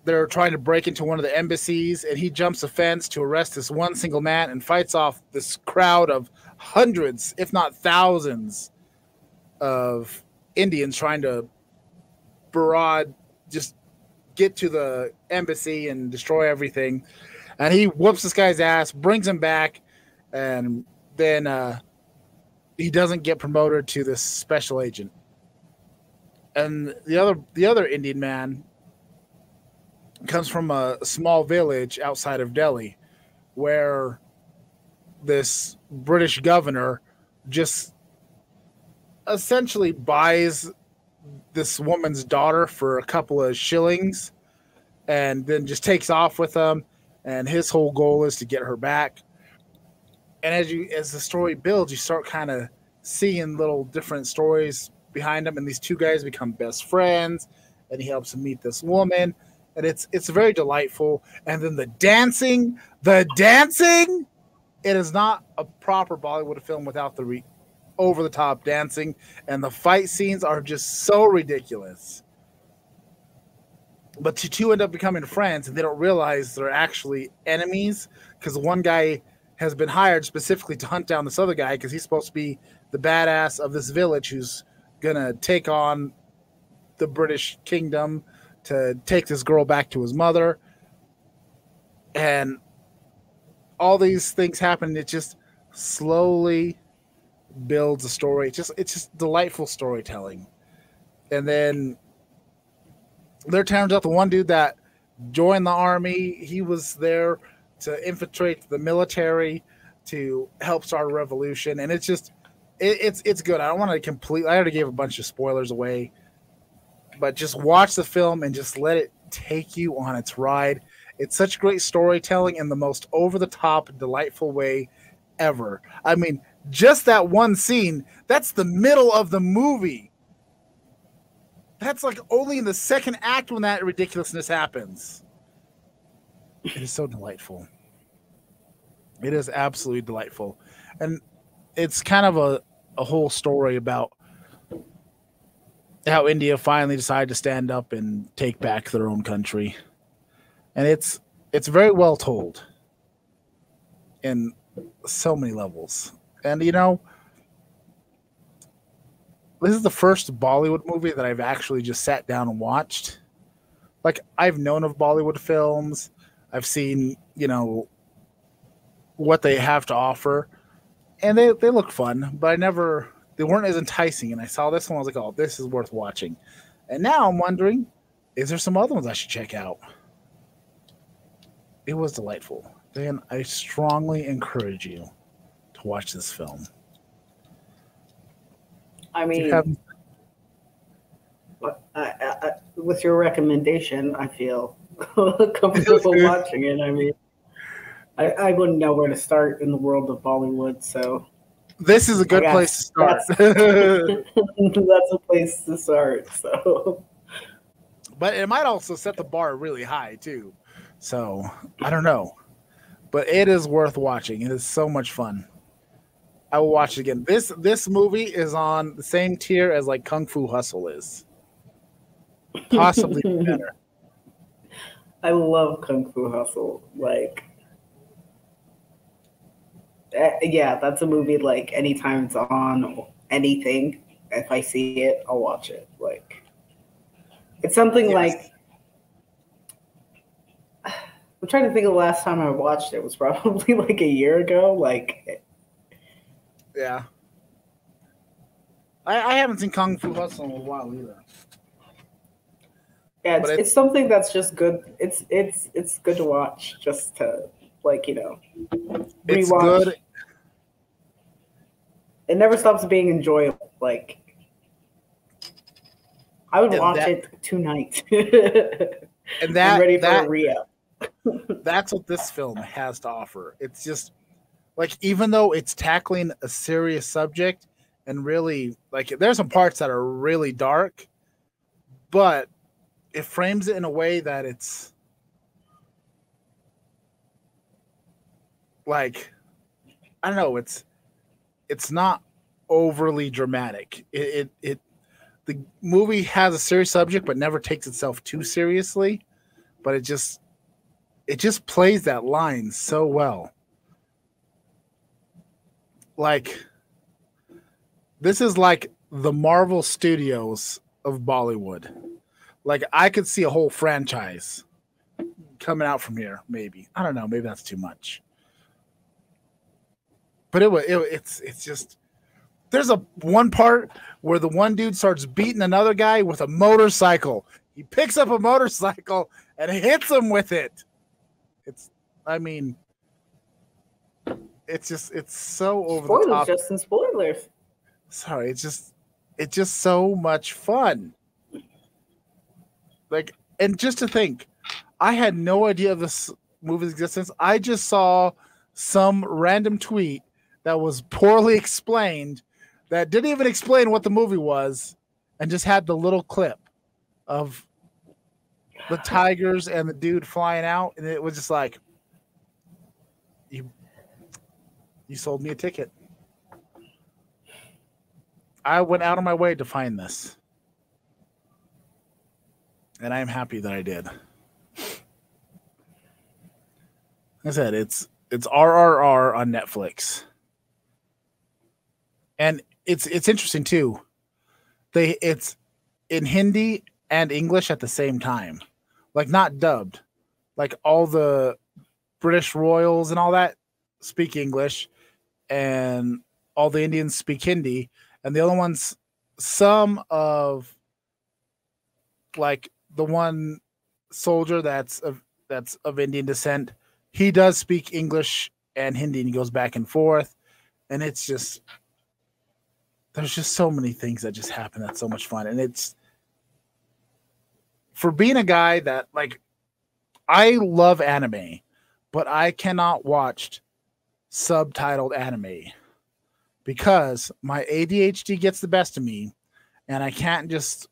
they're trying to break into one of the embassies, and he jumps a fence to arrest this one single man and fights off this crowd of hundreds, if not thousands, of Indians trying to just get to the embassy and destroy everything. And he whoops this guy's ass, brings him back, and then he doesn't get promoted to this special agent. And the other Indian man comes from a small village outside of Delhi where this British governor just essentially buys this woman's daughter for a couple of shillings and then just takes off with them. And his whole goal is to get her back. And as the story builds, you start kind of seeing little different stories behind them. And these 2 guys become best friends, and he helps him meet this woman. And it's very delightful. And then the dancing, it is not a proper Bollywood film without the over-the-top dancing. And the fight scenes are just so ridiculous. But the 2 end up becoming friends, and they don't realize they're actually enemies because one guy has been hired specifically to hunt down this other guy because he's supposed to be the badass of this village who's going to take on the British kingdom to take this girl back to his mother. And all these things happen. It just slowly builds a story. It's just delightful storytelling. And then there turns out the one dude that joined the army, he was there to infiltrate the military to help start a revolution. And it's just, it's good. I don't want to I already gave a bunch of spoilers away, but just watch the film and just let it take you on its ride. It's such great storytelling in the most over-the-top, delightful way ever. I mean, just that one scene, that's the middle of the movie. That's like only in the second act when that ridiculousness happens. It is so delightful. It is absolutely delightful. And it's kind of a whole story about how India finally decided to stand up and take back their own country. And it's very well told in so many levels. And this is the first Bollywood movie that I've actually just sat down and watched. Like, I've known of Bollywood films. I've seen, what they have to offer. And they look fun, but they weren't as enticing. And I saw this one, I was like, oh, this is worth watching. And now I'm wondering, is there some other ones I should check out? It was delightful. Dan, I strongly encourage you to watch this film. I mean, with your recommendation, I feel comfortable watching it. I mean, I wouldn't know where to start in the world of Bollywood, so this is a good place to start. That's a place to start. So, but it might also set the bar really high too. So I don't know, but it is worth watching. It is so much fun. I will watch it again. This movie is on the same tier as like Kung Fu Hustle is, possibly better. I love Kung Fu Hustle. Like, yeah, that's a movie. Like, anytime it's on anything, if I see it, I'll watch it. Like, it's something like. I'm trying to think of the last time I watched it. It was probably like a year ago. Like. Yeah. I haven't seen Kung Fu Hustle in a while either. Yeah, it's something that's just good. It's good to watch, just to rewatch. It's good. It never stops being enjoyable. Like, I would watch it tonight. And I'm ready for a re-up. That's what this film has to offer. It's just like, even though it's tackling a serious subject and really, like, there's some parts that are really dark, but it frames it in a way that it's like, I don't know, it's not overly dramatic. The movie has a serious subject but never takes itself too seriously, but it just plays that line so well. Like, this is like the Marvel Studios of Bollywood. Like, I could see a whole franchise coming out from here. Maybe, I don't know. Maybe that's too much. But it's just, there's one part where the one dude starts beating another guy with a motorcycle. He picks up a motorcycle and hits him with it. It's so over the top. Just spoilers. Sorry, it's just so much fun. Like, and just to think, I had no idea of this movie's existence. I just saw some random tweet that was poorly explained, that didn't even explain what the movie was, and just had the little clip of the tigers and the dude flying out, and it was just like, you sold me a ticket. I went out of my way to find this, and I'm happy that I did. Like I said, it's RRR on Netflix, and it's interesting too. It's in Hindi and English at the same time, like, not dubbed. Like, all the British royals and all that speak English, and all the Indians speak Hindi, and the other ones, some of, like, the one soldier that's of Indian descent, he does speak English and Hindi, and he goes back and forth, and it's just, there's just so many things that just happen that's so much fun. And it's, for being a guy that, like, I love anime, but I cannot watch subtitled anime because my ADHD gets the best of me, and I can't just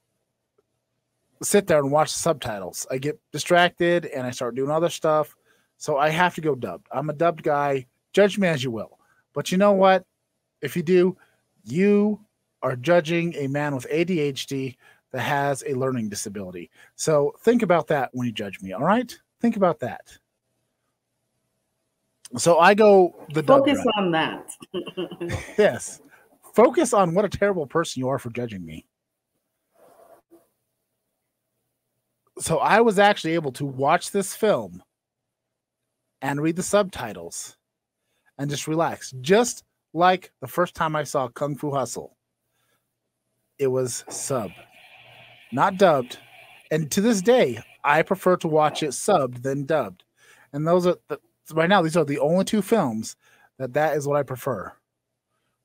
sit there and watch the subtitles. I get distracted and I start doing other stuff. So I have to go dubbed. I'm a dubbed guy. Judge me as you will. But you know what? If you do, you are judging a man with ADHD that has a learning disability. So think about that when you judge me, all right? Think about that. So I go the dubbed Focus route. on that. Yes. Focus on what a terrible person you are for judging me. So I was actually able to watch this film and read the subtitles and just relax. Just like the first time I saw Kung Fu Hustle. It was sub, not dubbed. And to this day, I prefer to watch it subbed than dubbed. And those are right now, these are the only two films that is what I prefer.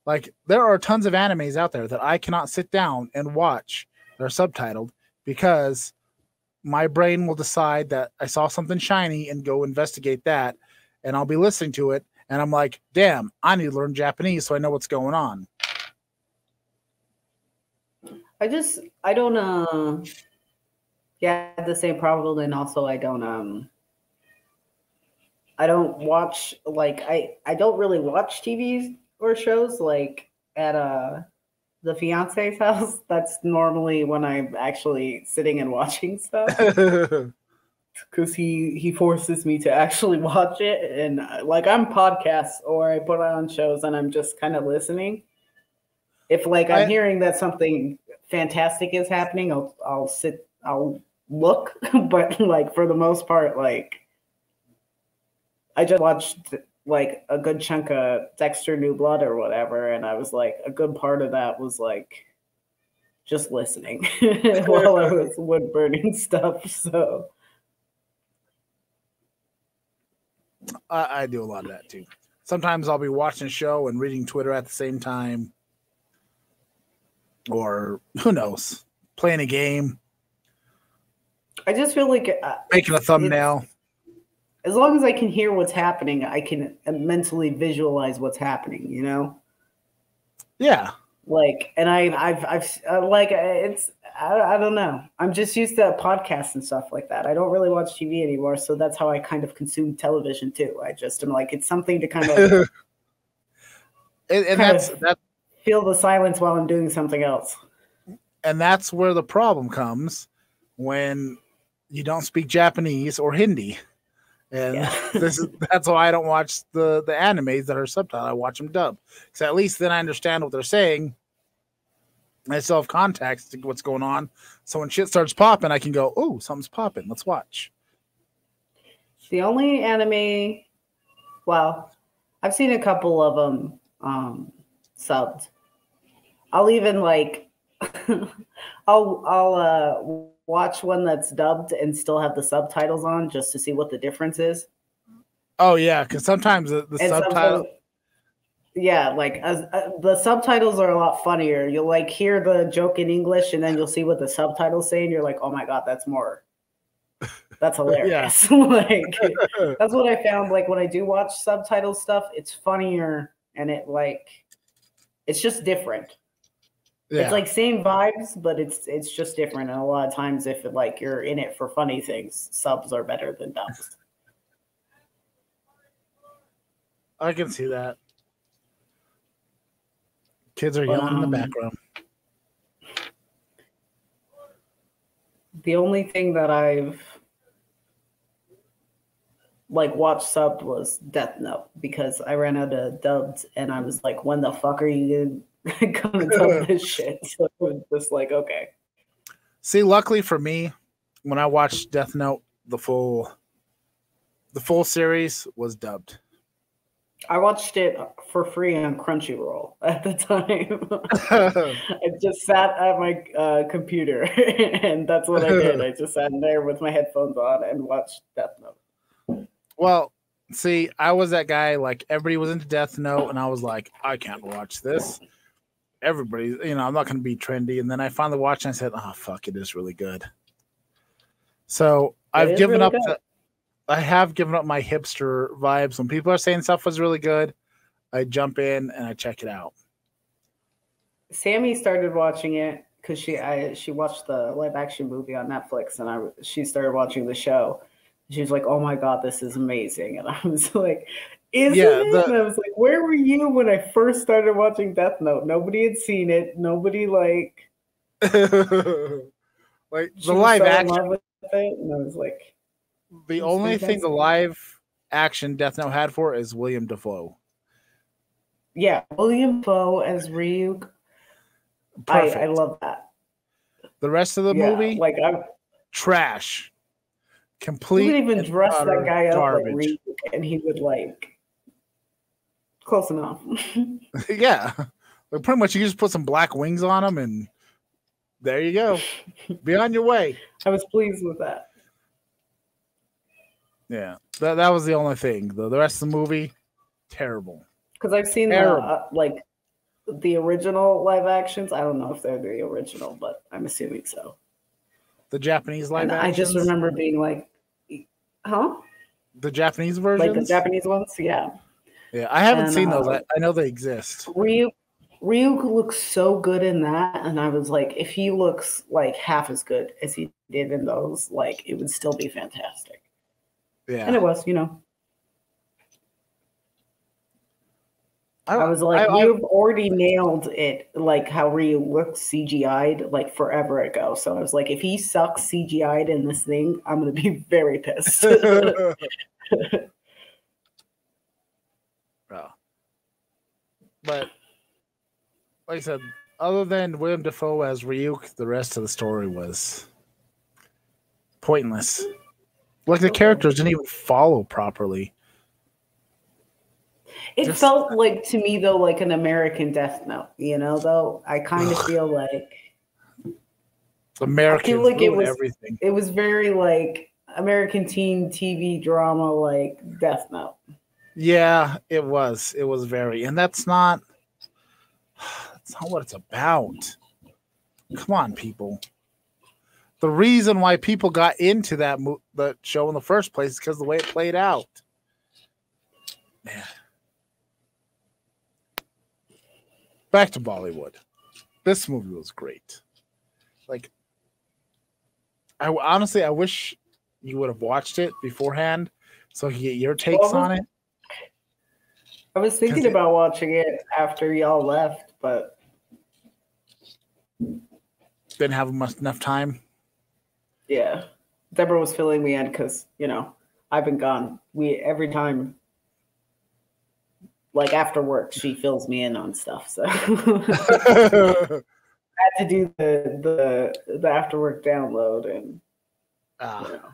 Like, there are tons of animes out there that I cannot sit down and watch that are subtitled because my brain will decide that I saw something shiny and go investigate that, and I'll be listening to it, and I'm like, damn, I need to learn Japanese so I know what's going on. I don't yeah, the same problem, and also I don't watch, like, I don't really watch TVs or shows like at the fiance's house. That's normally when I'm actually sitting and watching stuff. Because he forces me to actually watch it, and like I'm podcasts or I put on shows and I'm just kind of listening. If like I'm hearing that something fantastic is happening, I'll look, but like for the most part, like I just watched like a good chunk of Dexter New Blood or whatever, and I was like, a good part of that was like just listening while I was wood burning stuff. So I do a lot of that too. Sometimes I'll be watching a show and reading Twitter at the same time, or who knows, playing a game. I just feel like making a thumbnail. As long as I can hear what's happening, I can mentally visualize what's happening, you know? Yeah. Like, and I've like, it's, I don't know. I'm just used to podcasts and stuff like that. I don't really watch TV anymore. So that's how I kind of consume television too. I just am like, it's something to kind of, that feel the silence while I'm doing something else. And that's where the problem comes when you don't speak Japanese or Hindi. And that's why I don't watch the animes that are subtitled. I watch them dubbed. Because at least then I understand what they're saying. I still have context to what's going on. So when shit starts popping, I can go, oh, something's popping. Let's watch. The only anime, well, I've seen a couple of them subbed. I'll even like, I'll watch one that's dubbed and still have the subtitles on just to see what the difference is. Oh yeah, because sometimes the subtitle. Yeah, like the subtitles are a lot funnier. You'll like hear the joke in English and then you'll see what the subtitles say and you're like, oh my God, that's hilarious. Like that's what I found. Like when I do watch subtitle stuff, it's funnier and it's just different. Yeah. It's like same vibes, but it's just different. And a lot of times if like you're in it for funny things, subs are better than dubs. I can see that. Kids are yelling in the background. The only thing that I've like watched subbed was Death Note because I ran out of dubbed and I was like, when the fuck are you gonna dub this shit? So it was just like, okay. See, luckily for me, when I watched Death Note, the full series was dubbed. I watched it for free on Crunchyroll at the time. I just sat at my computer, and that's what I did. I just sat in there with my headphones on and watched Death Note. Well, see, I was that guy, like, everybody was into Death Note, and I was like, I can't watch this. Everybody, I'm not going to be trendy. And then I finally watched it, and I said, oh, fuck, it is really good. So I've given up I have given up my hipster vibes. When people are saying stuff was really good, I jump in and I check it out. Sammy started watching it because she watched the live action movie on Netflix, and she started watching the show. She was like, "Oh my god, this is amazing," and I was like, "Isn't Yeah, it?" And I was like, "Where were you when I first started watching Death Note? Nobody had seen it. Nobody like like she the was live so in action. love with it," and I was like, The "It's only thing the fantastic." live action Death Note had for it is William Dafoe. Yeah, William Dafoe as Ryuk. Perfect. I love that. The rest of the Yeah, movie, like trash. you Complete would even and dress that utter guy up like garbage. Ryuk, and he would like close enough. Yeah. Like pretty much you just put some black wings on him and there you go. Be on your way. I was pleased with that. Yeah. That was the only thing. The rest of the movie, terrible. Because I've seen Terrible. the original live actions. I don't know if they're the original, but I'm assuming so. The Japanese live And actions. I just remember being like, huh? The Japanese versions? Like the Japanese ones? Yeah. Yeah, I haven't And, seen those. I know they exist. Ryuk looks so good in that. And I was like, if he looks like half as good as he did in those, like it would still be fantastic. Yeah. And it was, you know. I was like, you've already nailed it, like how Ryu looks CGI'd like forever ago. So I was like, if he sucks CGI'd in this thing, I'm going to be very pissed. Oh. But like I said, other than William Dafoe as Ryuk, the rest of the story was pointless. Like the characters didn't even follow properly. It felt like to me though, like an American Death Note, you know, though I kind of feel like Americans I feel like it was everything. It was very like American teen TV drama, like Death Note. Yeah, it was. It was very, and that's not what it's about. Come on, people. The reason why people got into the show in the first place is because of the way it played out. Man. Back to Bollywood. This movie was great. Like, I wish you would have watched it beforehand so I could get your takes on it. I was thinking about watching it after y'all left, but didn't have enough time. Yeah. Deborah was filling me in because, you know, I've been gone. Every time, like after work, she fills me in on stuff. So I had to do the after work download and you know,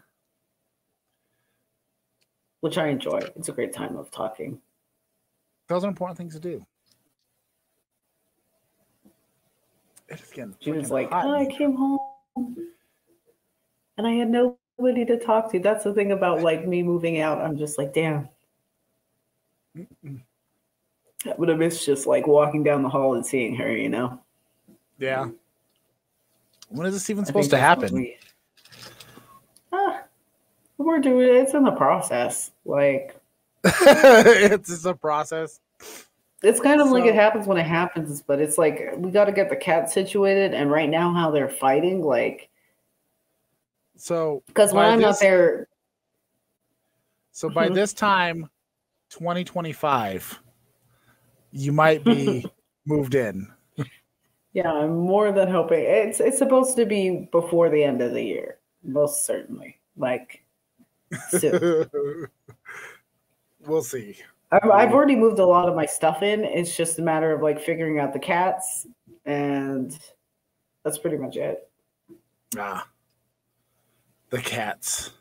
which I enjoy. It's a great time of talking. Those are important things to do. She was like, I came home and I had nobody to talk to. That's the thing about like me moving out. I'm just like, damn. I would have missed just like walking down the hall and seeing her, you know? Yeah. When is this even supposed to happen? We're doing it. It's in the process. Like it's a process. It's kind of like it happens when it happens, but it's like we got to get the cat situated. And right now, how they're fighting, like, so because when I'm not there, so by this time, 2025, you might be moved in. Yeah, I'm more than hoping. It's supposed to be before the end of the year, most certainly. Like, soon. We'll see. I've already moved a lot of my stuff in. It's just a matter of like figuring out the cats, and that's pretty much it. The cats.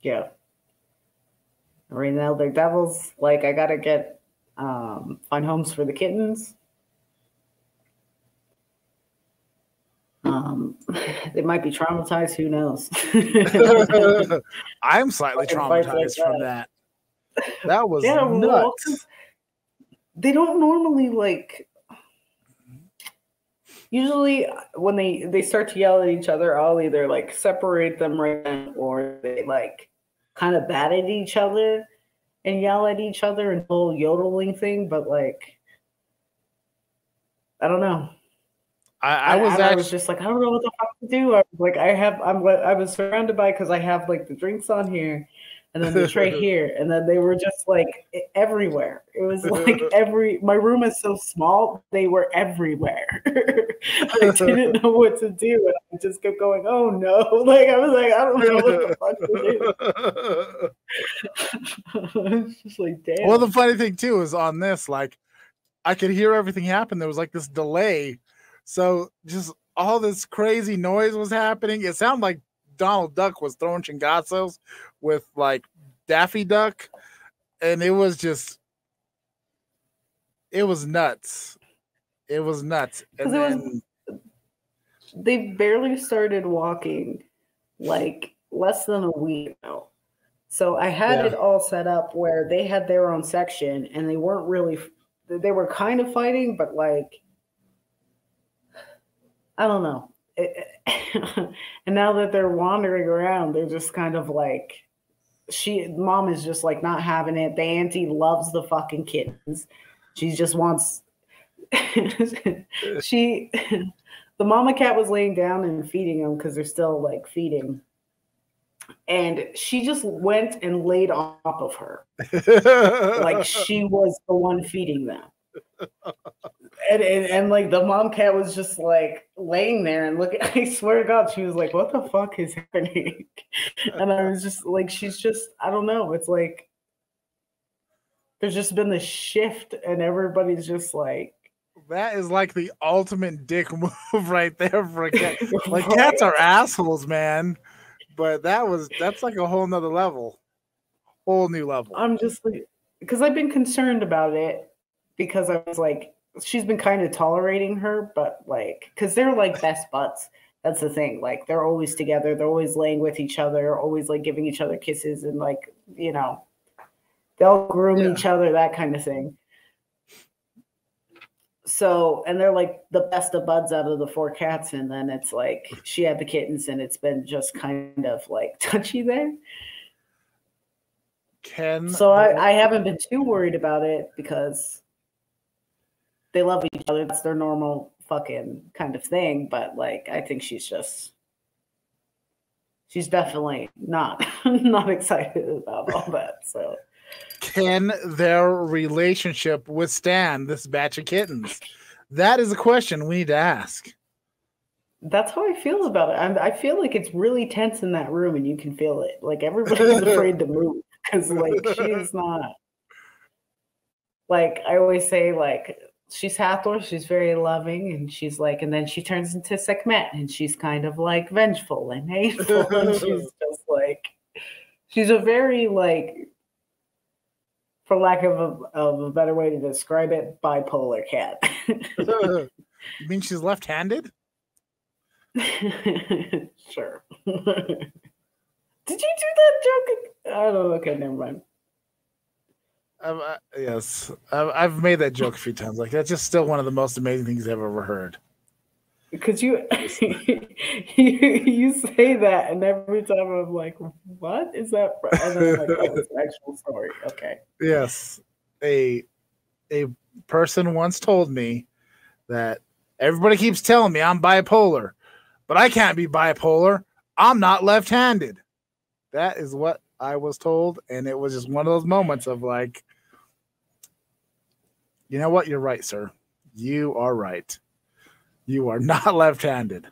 Yeah. Right now they're devils. Like I gotta get find homes for the kittens. They might be traumatized. Who knows? I'm slightly traumatized from that. That was nuts. They don't normally like. Usually, when they start to yell at each other, I'll either like separate them right now, or they like kind of bat at each other and yell at each other and whole yodeling thing. But like, I don't know. I was just like, I don't know what the fuck to do. I was like, I was surrounded by, because I have like the drinks on here, and then the tray here, and then they were just like everywhere. It was like my room is so small, they were everywhere. I didn't know what to do, and I just kept going, oh no. Like I was like, I don't know what the fuck to do. It's just like, damn. Well, the funny thing too is on this, like I could hear everything happen. There was like this delay. So just all this crazy noise was happening. It sounded like Donald Duck was throwing chingazos with like Daffy Duck. And it was nuts. It was nuts. And they barely started walking like less than a week ago. So I had it all set up where they had their own section, and they were kind of fighting, but like, I don't know. And now that they're wandering around, they're just kind of like, mom is just like not having it. The auntie loves the fucking kittens. She just wants, the mama cat was laying down and feeding them because they're still like feeding. And she just went and laid on top of her. Like she was the one feeding them. And like the mom cat was just like laying there and looking. I swear to God, she was like, "What the fuck is happening?" And I was just like, "She's just, I don't know." It's like there's just been this shift, and everybody's just like, that is like the ultimate dick move right there for a cat. Like cats are assholes, man. But that's like a whole nother level, whole new level. I'm just like, because I've been concerned about it, because I was like, she's been kind of tolerating her, but like, because they're like best buds. That's the thing. Like, they're always together. They're always laying with each other, always like giving each other kisses, and like, you know, they'll groom each other, that kind of thing. So, and they're like the best of buds out of the 4 cats. And then it's like, she had the kittens, and it's been just kind of like touchy there. So I haven't been too worried about it, because they love each other. That's their normal fucking kind of thing. But like, I think she's definitely not excited about all that. So can their relationship withstand this batch of kittens? That is a question we need to ask. That's how I feel about it. I feel like it's really tense in that room, and you can feel it. Like everybody's afraid to move, because like she's not. Like I always say, like she's Hathor, she's very loving, and she's like, and then she turns into Sekhmet, and she's kind of like vengeful and hateful, and she's just like, she's a very like, for lack of a better way to describe it, bipolar cat. You mean she's left-handed? Sure. Did you do that joke? I don't know. Okay, never mind. Yes, I've made that joke a few times. Like, that's just still one of the most amazing things I've ever heard. Because you you say that, and every time I'm like, what is that? And then I'm like, oh, it's an actual story. Okay. Yes. A person once told me that everybody keeps telling me I'm bipolar, but I can't be bipolar. I'm not left-handed. That is what I was told, and it was just one of those moments of like, you know what? You're right, sir. You are right. You are not left-handed.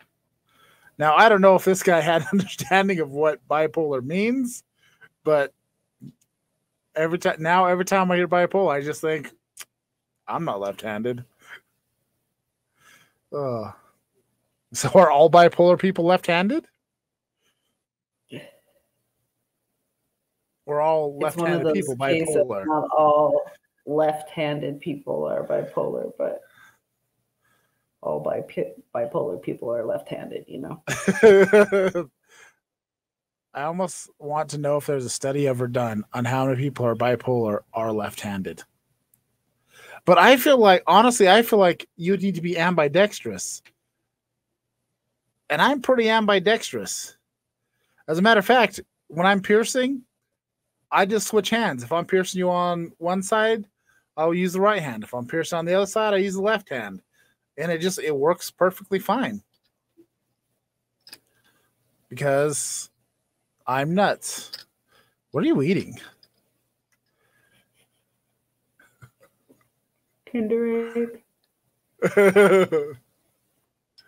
Now, I don't know if this guy had an understanding of what bipolar means, but every time I hear bipolar, I just think, I'm not left-handed. So are all bipolar people left-handed? We're all left-handed people bipolar. Not all left-handed people are bipolar, but all bipolar people are left-handed, you know? I almost want to know if there's a study ever done on how many people are bipolar are left-handed. But I feel like, honestly, you need to be ambidextrous. And I'm pretty ambidextrous. As a matter of fact, when I'm piercing, I just switch hands. If I'm piercing you on one side, I'll use the right hand. If I'm piercing on the other side, I use the left hand. and it works perfectly fine because I'm nuts. What are you eating? Kinder Egg.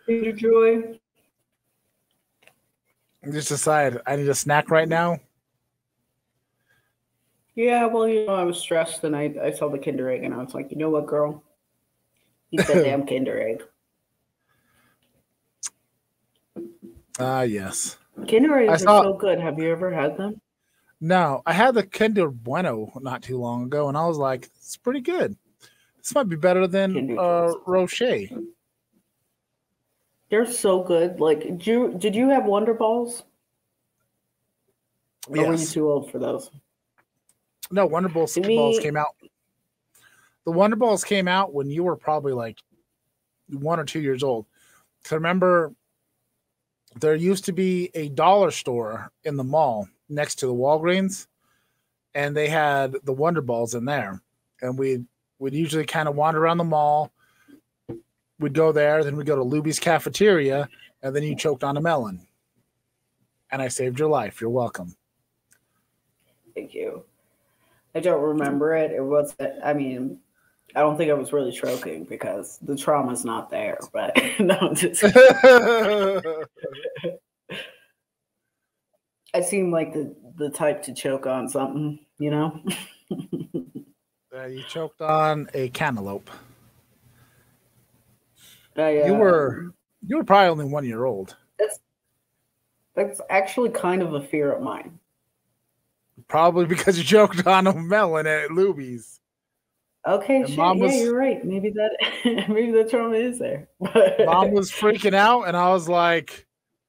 Kinder Joy. I just decided I need a snack right now. Yeah, well, I was stressed and I saw the Kinder Egg and I was like, you know what, girl? Eat that damn Kinder Egg. Yes. Kinder Eggs are so good. Have you ever had them? No, I had the Kinder Bueno not too long ago, and I was like, it's pretty good. This might be better than Rocher. They're so good. Like, did you have Wonder Balls? Or were you too old for those? No, Wonder Balls came out. The Wonder Balls came out when you were probably like 1 or 2 years old. Because I remember there used to be a dollar store in the mall next to the Walgreens, and they had the Wonder Balls in there. And we'd usually kind of wander around the mall. We'd go there, then we'd go to Luby's cafeteria, and then you choked on a melon. And I saved your life. You're welcome. Thank you. I don't remember it. It was, I mean, I don't think I was really choking because the trauma's not there. But no, just I seem like the type to choke on something, you know? You choked on a cantaloupe. You were probably only 1 year old. That's actually kind of a fear of mine. Probably because you choked on a melon at Luby's. Okay, shit. Yeah, you're right. Maybe the trauma is there. Mom was freaking out, and I was like,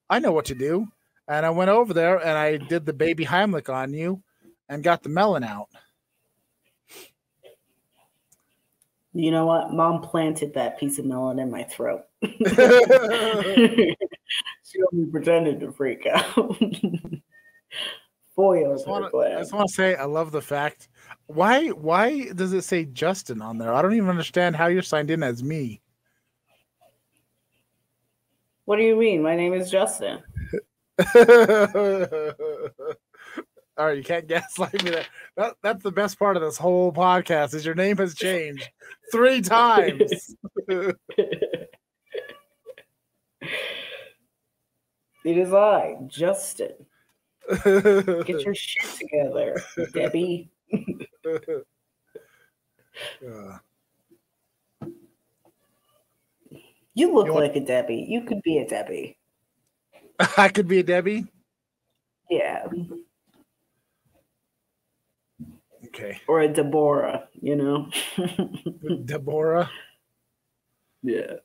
I know what to do. And I went over there, and I did the baby Heimlich on you and got the melon out. You know what? Mom planted that piece of melon in my throat. She only pretended to freak out. I just want to say I love the fact. Why does it say Justin on there? I don't even understand how you're signed in as me. What do you mean? My name is Justin. All right, you can't gaslight me. That's the best part of this whole podcast is your name has changed 3 times. It is I, Justin. Get your shit together, Debbie. You look like a Debbie. You could be a Debbie. I could be a Debbie? Yeah. Okay. Or a Deborah, you know? Deborah? Yeah.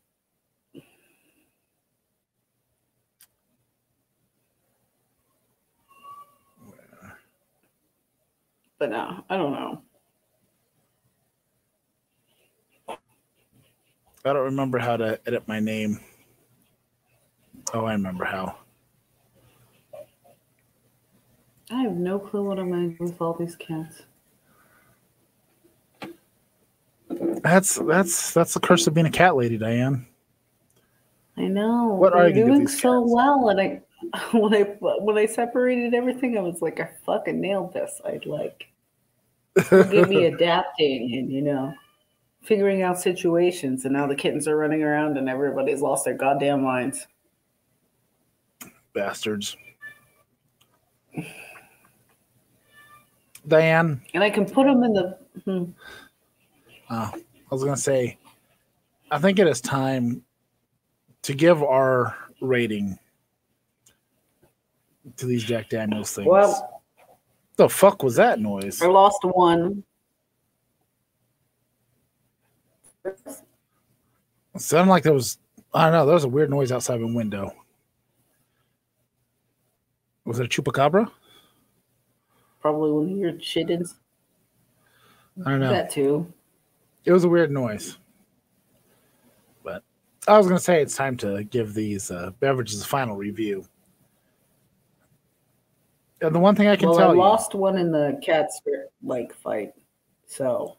But no, I don't know. I don't remember how to edit my name. Oh, I remember how. I have no clue what I'm going to do with all these cats. That's the curse of being a cat lady, Diane. I know. What are you doing so well? And when I separated everything, I was like, I fucking nailed this. I'd like give me adapting and figuring out situations. And now the kittens are running around and everybody's lost their goddamn minds. Bastards. Diane. And I can put them in the. I was going to say, I think it is time to give our rating to these Jack Daniels things. Well, the fuck was that noise? I lost one. It sounded like there was, I don't know, there was a weird noise outside my window. Was it a chupacabra? Probably one of your chittens. I don't know. That too. It was a weird noise. But I was going to say it's time to give these beverages a final review. And the one thing I can tell you. I lost one in the cat spirit fight. So.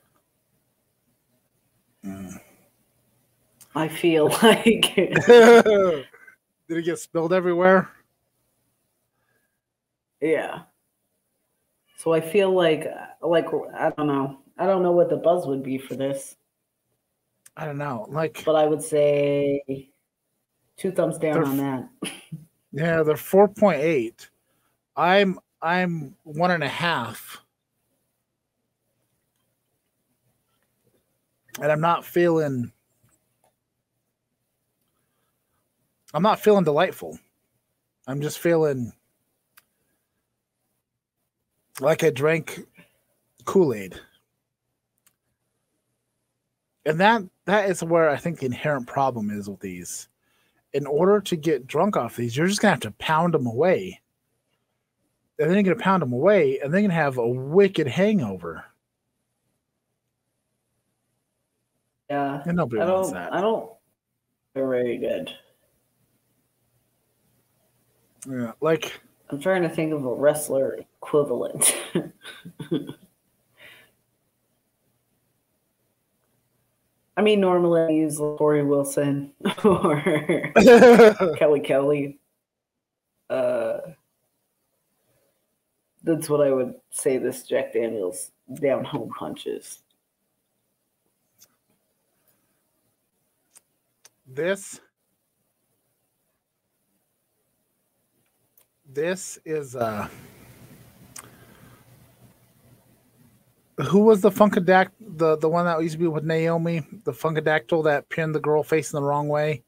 I feel like Did it get spilled everywhere? yeah. So I feel like I don't know. I don't know what the buzz would be for this, I don't know. Like, but I would say 2 thumbs down They're- on that. yeah, they're 4.8. I'm 1.5. And I'm not feeling delightful. I'm just feeling like I drank Kool-Aid. And that is where I think the inherent problem is with these. In order to get drunk off these, you're just gonna have to pound them away. And then you're gonna pound them away, and then you're gonna have a wicked hangover. Yeah. And nobody wants that. I don't feel very good. Yeah, like I'm trying to think of a wrestler equivalent. I mean, normally I use Tori Wilson or Kelly. That's what I would say this Jack Daniels down home punches. this is who was the Funkadactyl, the one that used to be with Naomi, the Funkadactyl that pinned the girl facing the wrong way?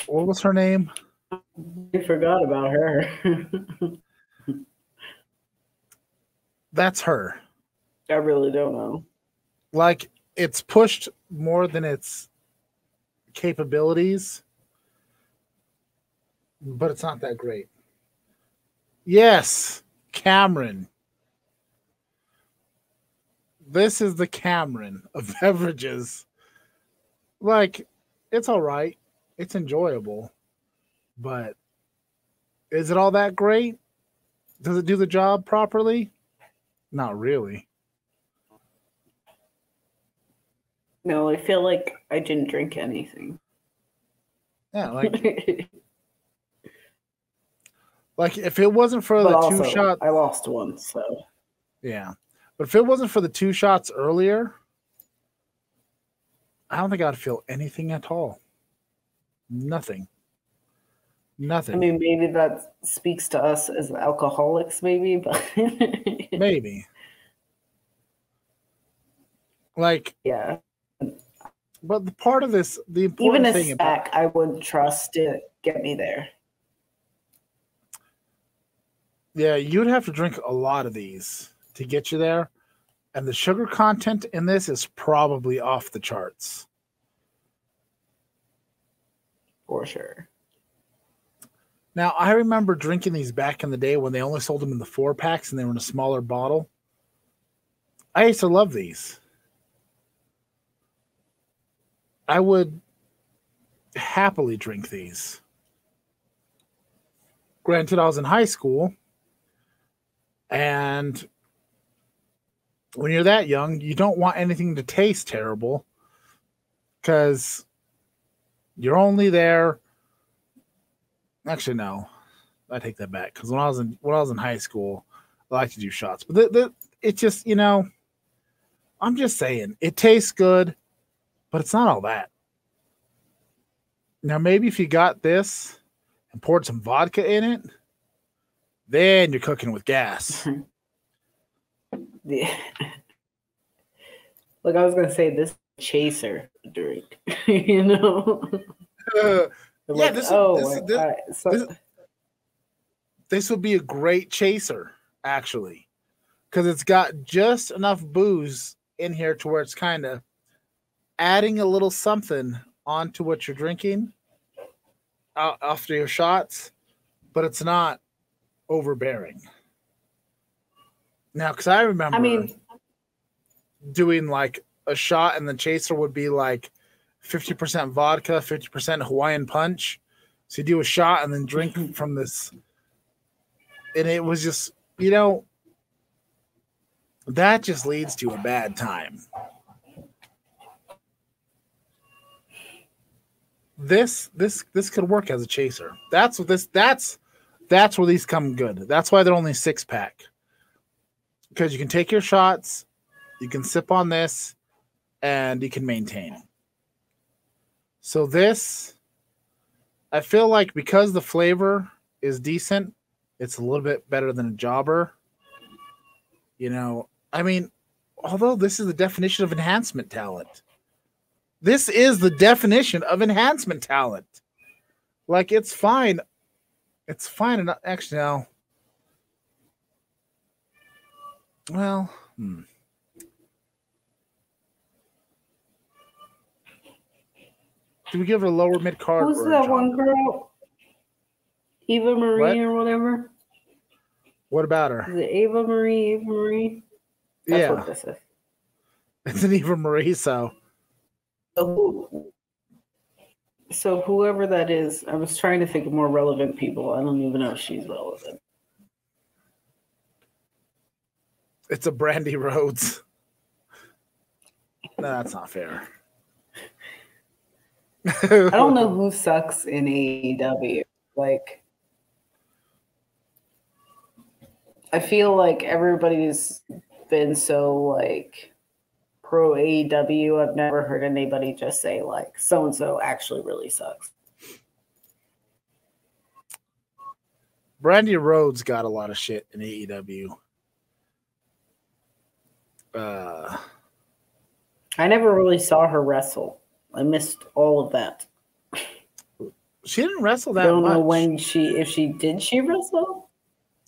What was her name? I forgot about her. That's her. I really don't know. Like, it's pushed more than its capabilities, but it's not that great. Yes, Cameron. This is the Cameron of beverages. Like, it's all right. It's enjoyable. But is it all that great? Does it do the job properly? Not really. No, I feel like I didn't drink anything. Yeah, like like if it wasn't for But the also, two shots, I lost one, so yeah. But if it wasn't for the 2 shots earlier, I don't think I'd feel anything at all. Nothing. Nothing. I mean, maybe that speaks to us as alcoholics, maybe, but Maybe. Like, yeah. but the part of this, the Even important a thing about stack, I would trust to get me there. yeah, you'd have to drink a lot of these to get you there. And the sugar content in this is probably off the charts. For sure. Now, I remember drinking these back in the day when they only sold them in the 4-packs and they were in a smaller bottle. I used to love these. I would happily drink these. Granted, I was in high school, and when you're that young, you don't want anything to taste terrible because you're only there. Actually, no, I take that back. Because when I was in high school, I like to do shots, but it just, I'm just saying it tastes good, but it's not all that. Now, maybe if you got this and poured some vodka in it, then you're cooking with gas. Yeah. Like I was gonna say, this chaser drink, Yeah, Like, this would be a great chaser, actually, because it's got just enough booze in here to where it's kind of adding a little something onto what you're drinking after your shots, but it's not overbearing. Now, because I remember doing like a shot and the chaser would be like 50% vodka, 50% Hawaiian punch. So you do a shot and then drink from this. And it was just, that just leads to a bad time. this could work as a chaser. That's what that's where these come good. That's why they're only 6-pack. Because you can take your shots, you can sip on this, and you can maintain. So this, I feel like because the flavor is decent, it's a little bit better than a jobber. You know, I mean, although this is the definition of enhancement talent. This is the definition of enhancement talent. Like, it's fine. It's fine enough. Actually, no. Well, Do we give it a lower mid card? Who's that one girl? Eva Marie or whatever? What about her? Is it Eva Marie? Eva Marie? That's what this is. It's an Eva Marie, so whoever that is, I was trying to think of more relevant people. I don't even know if she's relevant. It's a Brandy Rhodes. No, that's not fair. I don't know who sucks in AEW. Like, I feel like everybody's been so like pro AEW. I've never heard anybody just say like so and so actually really sucks. Brandy Rhodes got a lot of shit in AEW. I never really saw her wrestle. I missed all of that. She didn't wrestle that much. I don't know when she wrestle?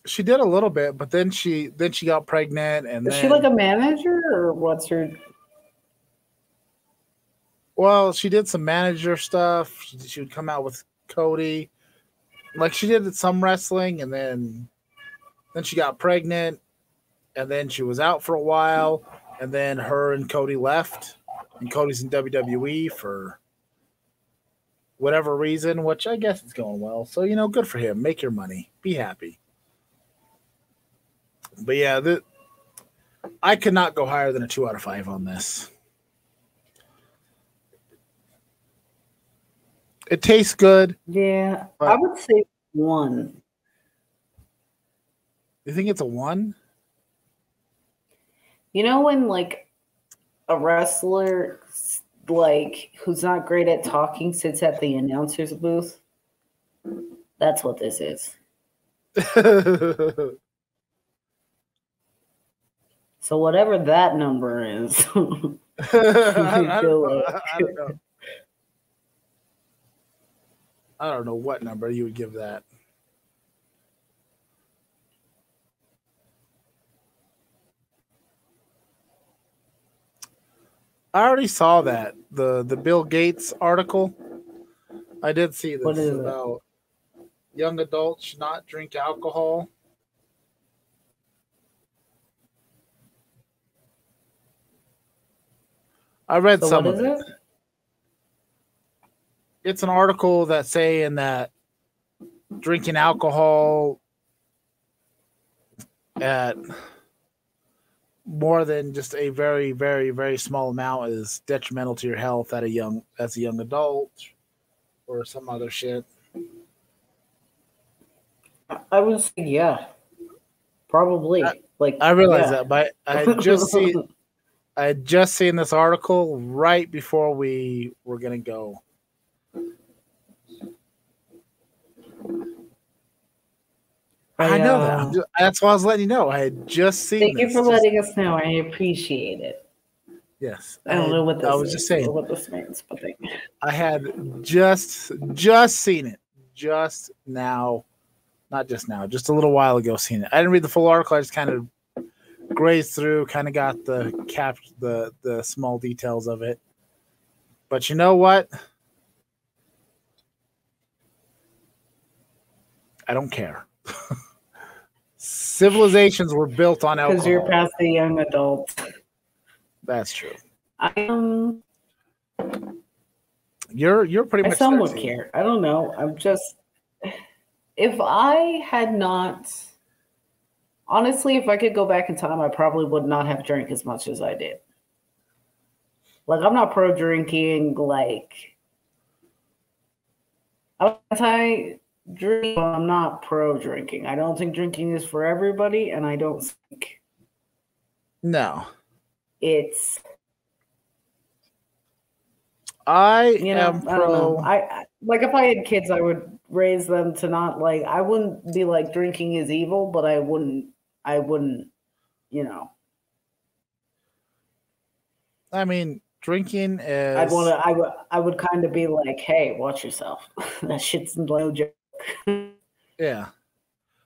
She did a little bit, but then she got pregnant and Is she like a manager or what's her? Well, she did some manager stuff. She would come out with Cody. Like, she did some wrestling, and then she got pregnant, and then she was out for a while, and then her and Cody left, and Cody's in WWE for whatever reason, which I guess it's going well. So, you know, good for him. Make your money. Be happy. But yeah, I could not go higher than a 2 out of 5 on this. It tastes good. Yeah, I would say 1. You think it's a 1? You know when like a wrestler like who's not great at talking sits at the announcer's booth? That's what this is. So whatever that number is. I don't know what number you would give that. I already saw that. The Bill Gates article. I did see this about young adults should not drink alcohol. I read some of it. It's an article that's saying that drinking alcohol at more than just a very, very, very small amount is detrimental to your health as a young adult or some other shit. I would say, yeah, probably. I realize that, but I had just seen this article right before we were gonna go. I know that. That's why I was letting you know. I had just seen. Thank you for letting us know. I appreciate it. Yes, I don't know what this I was just saying what this means, but I had just seen it just now, not just now, just a little while ago. Seen it. I didn't read the full article. I just kind of grazed through, kind of got the small details of it. But you know what? I don't care. Civilizations were built on alcohol. Because you're past the young adult. That's true. You're pretty much. I somewhat care. I don't know. I'm just. If I had not, honestly, if I could go back in time, I probably would not have drank as much as I did. Like, I'm not pro drinking. Like, I'm anti-drinking, but I'm not pro-drinking. I don't think drinking is for everybody, and I don't think No. it's... I You know, am I don't know. pro. I like if I had kids, I would raise them to not like. I wouldn't be like drinking is evil, but I wouldn't. You know. I mean, drinking I'd want is. to. I would kind of be like, hey, watch yourself. That shit's no joke. Yeah.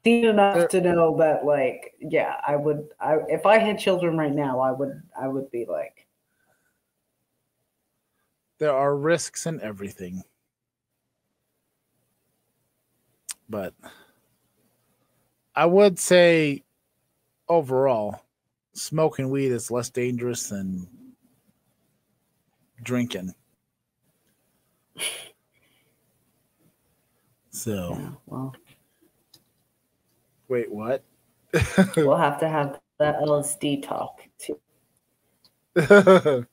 Seen enough There, to know that, like, yeah, I would. If I had children right now, I would be like, there are risks in everything. But I would say overall, smoking weed is less dangerous than drinking. So, yeah, well, wait, what? we'll have to have that LSD talk too. The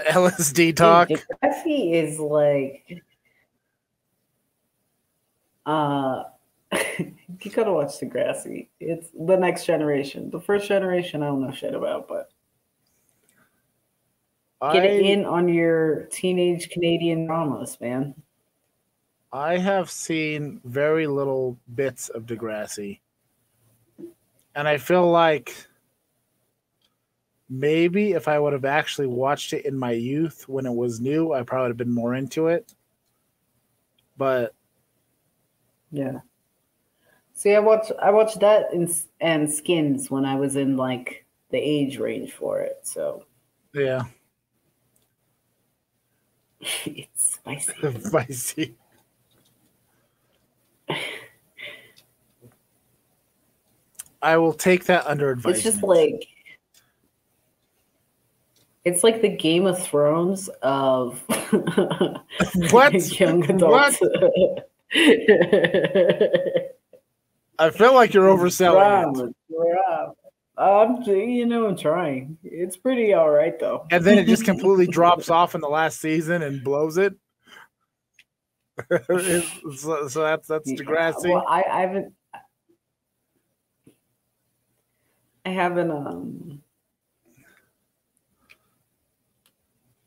LSD talk. Dude, Degrassi is like, you gotta watch Degrassi. It's the next generation. The first generation, I don't know shit about, but get in on your teenage Canadian dramas, man. I have seen very little bits of Degrassi. And I feel like maybe if I would have actually watched it in my youth when it was new, I probably would have been more into it. But yeah. See, I watched that and Skins when I was in like the age range for it. So yeah, it's spicy. spicy. I will take that under advisement. It's just like it's like the Game of Thrones of what young adults. What? I feel like you're overselling it. I'm trying. It's pretty all right though. And then it just completely drops off in the last season and blows it. So that's Degrassi. Well, I haven't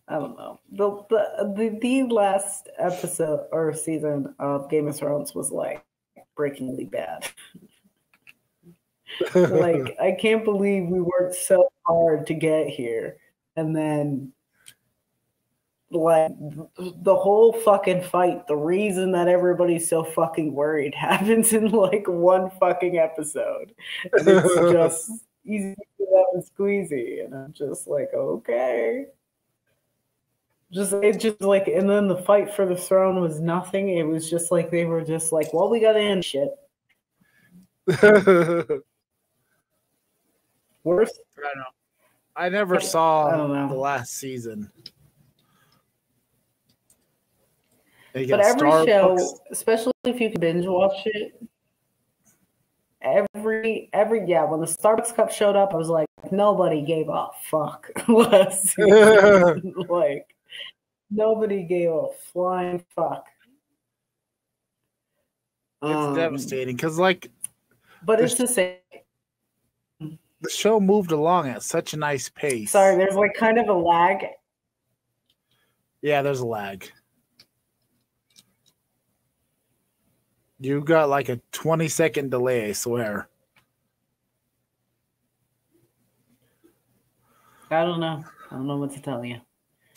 I don't know. The last episode or season of Game of Thrones was like breakingly bad. Like, I can't believe we worked so hard to get here. And then, like, the whole fucking fight, the reason that everybody's so fucking worried happens in, like, one fucking episode. And it's just easy and squeezy. And I'm just like, okay. It just like, and then the fight for the throne was nothing. It was just like, they were just like, well, we got to end shit. Worse? I don't know. I never saw the last season. But every show, especially if you can binge watch it, every when the Starbucks cup showed up, I was like, nobody gave a fuck last season. Like, nobody gave a flying fuck. It's devastating because, like, but it's the same. The show moved along at such a nice pace. Sorry, there's like kind of a lag. Yeah, there's a lag. You got like a 20-second delay, I swear. I don't know. I don't know what to tell you.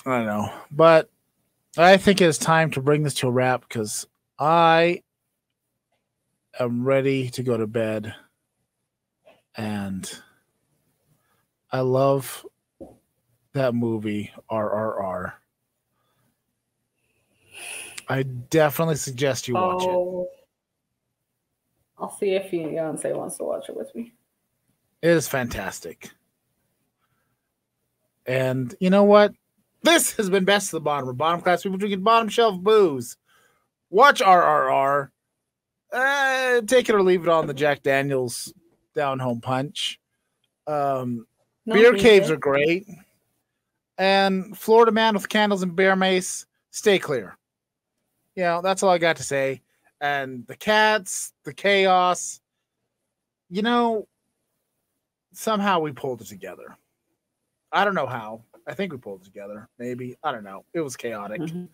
I know. But I think it's time to bring this to a wrap because I am ready to go to bed. And I love that movie, RRR. I definitely suggest you watch it. I'll see if Beyonce wants to watch it with me. It is fantastic. And you know what? This has been Best of the Bottom. We're bottom class people drinking bottom shelf booze. Watch RRR. Take it or leave it on the Jack Daniels down home punch. Beer caves are great. And Florida Man with Candles and Bear Mace, stay clear. You know, that's all I got to say. And the cats, the chaos, you know, somehow we pulled it together. I don't know how. I think we pulled it together. Maybe. I don't know. It was chaotic. Mhm.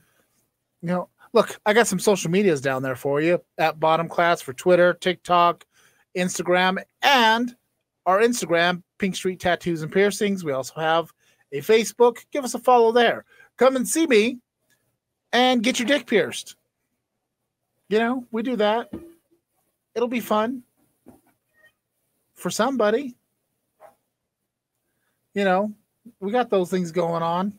You know, look, I got some social medias down there for you at Bottom Class for Twitter, TikTok, Instagram, and our Instagram, Pink Street Tattoos and Piercings. We also have a Facebook. Give us a follow there. Come and see me and get your dick pierced. You know, we do that. It'll be fun for somebody. You know, we got those things going on.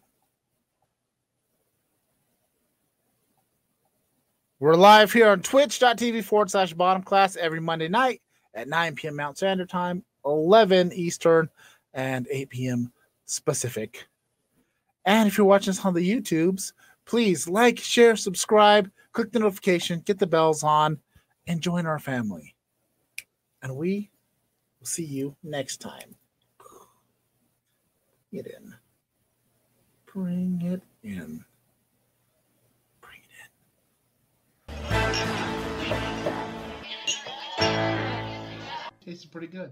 We're live here on twitch.tv/bottom class every Monday night at 9 p.m. Mountain Standard Time, 11 Eastern, and 8 p.m. Pacific. And if you're watching us on the YouTubes, please like, share, subscribe, click the notification, get the bells on, and join our family. And we will see you next time. Bring it in. Bring it in. Bring it in. Tastes pretty good.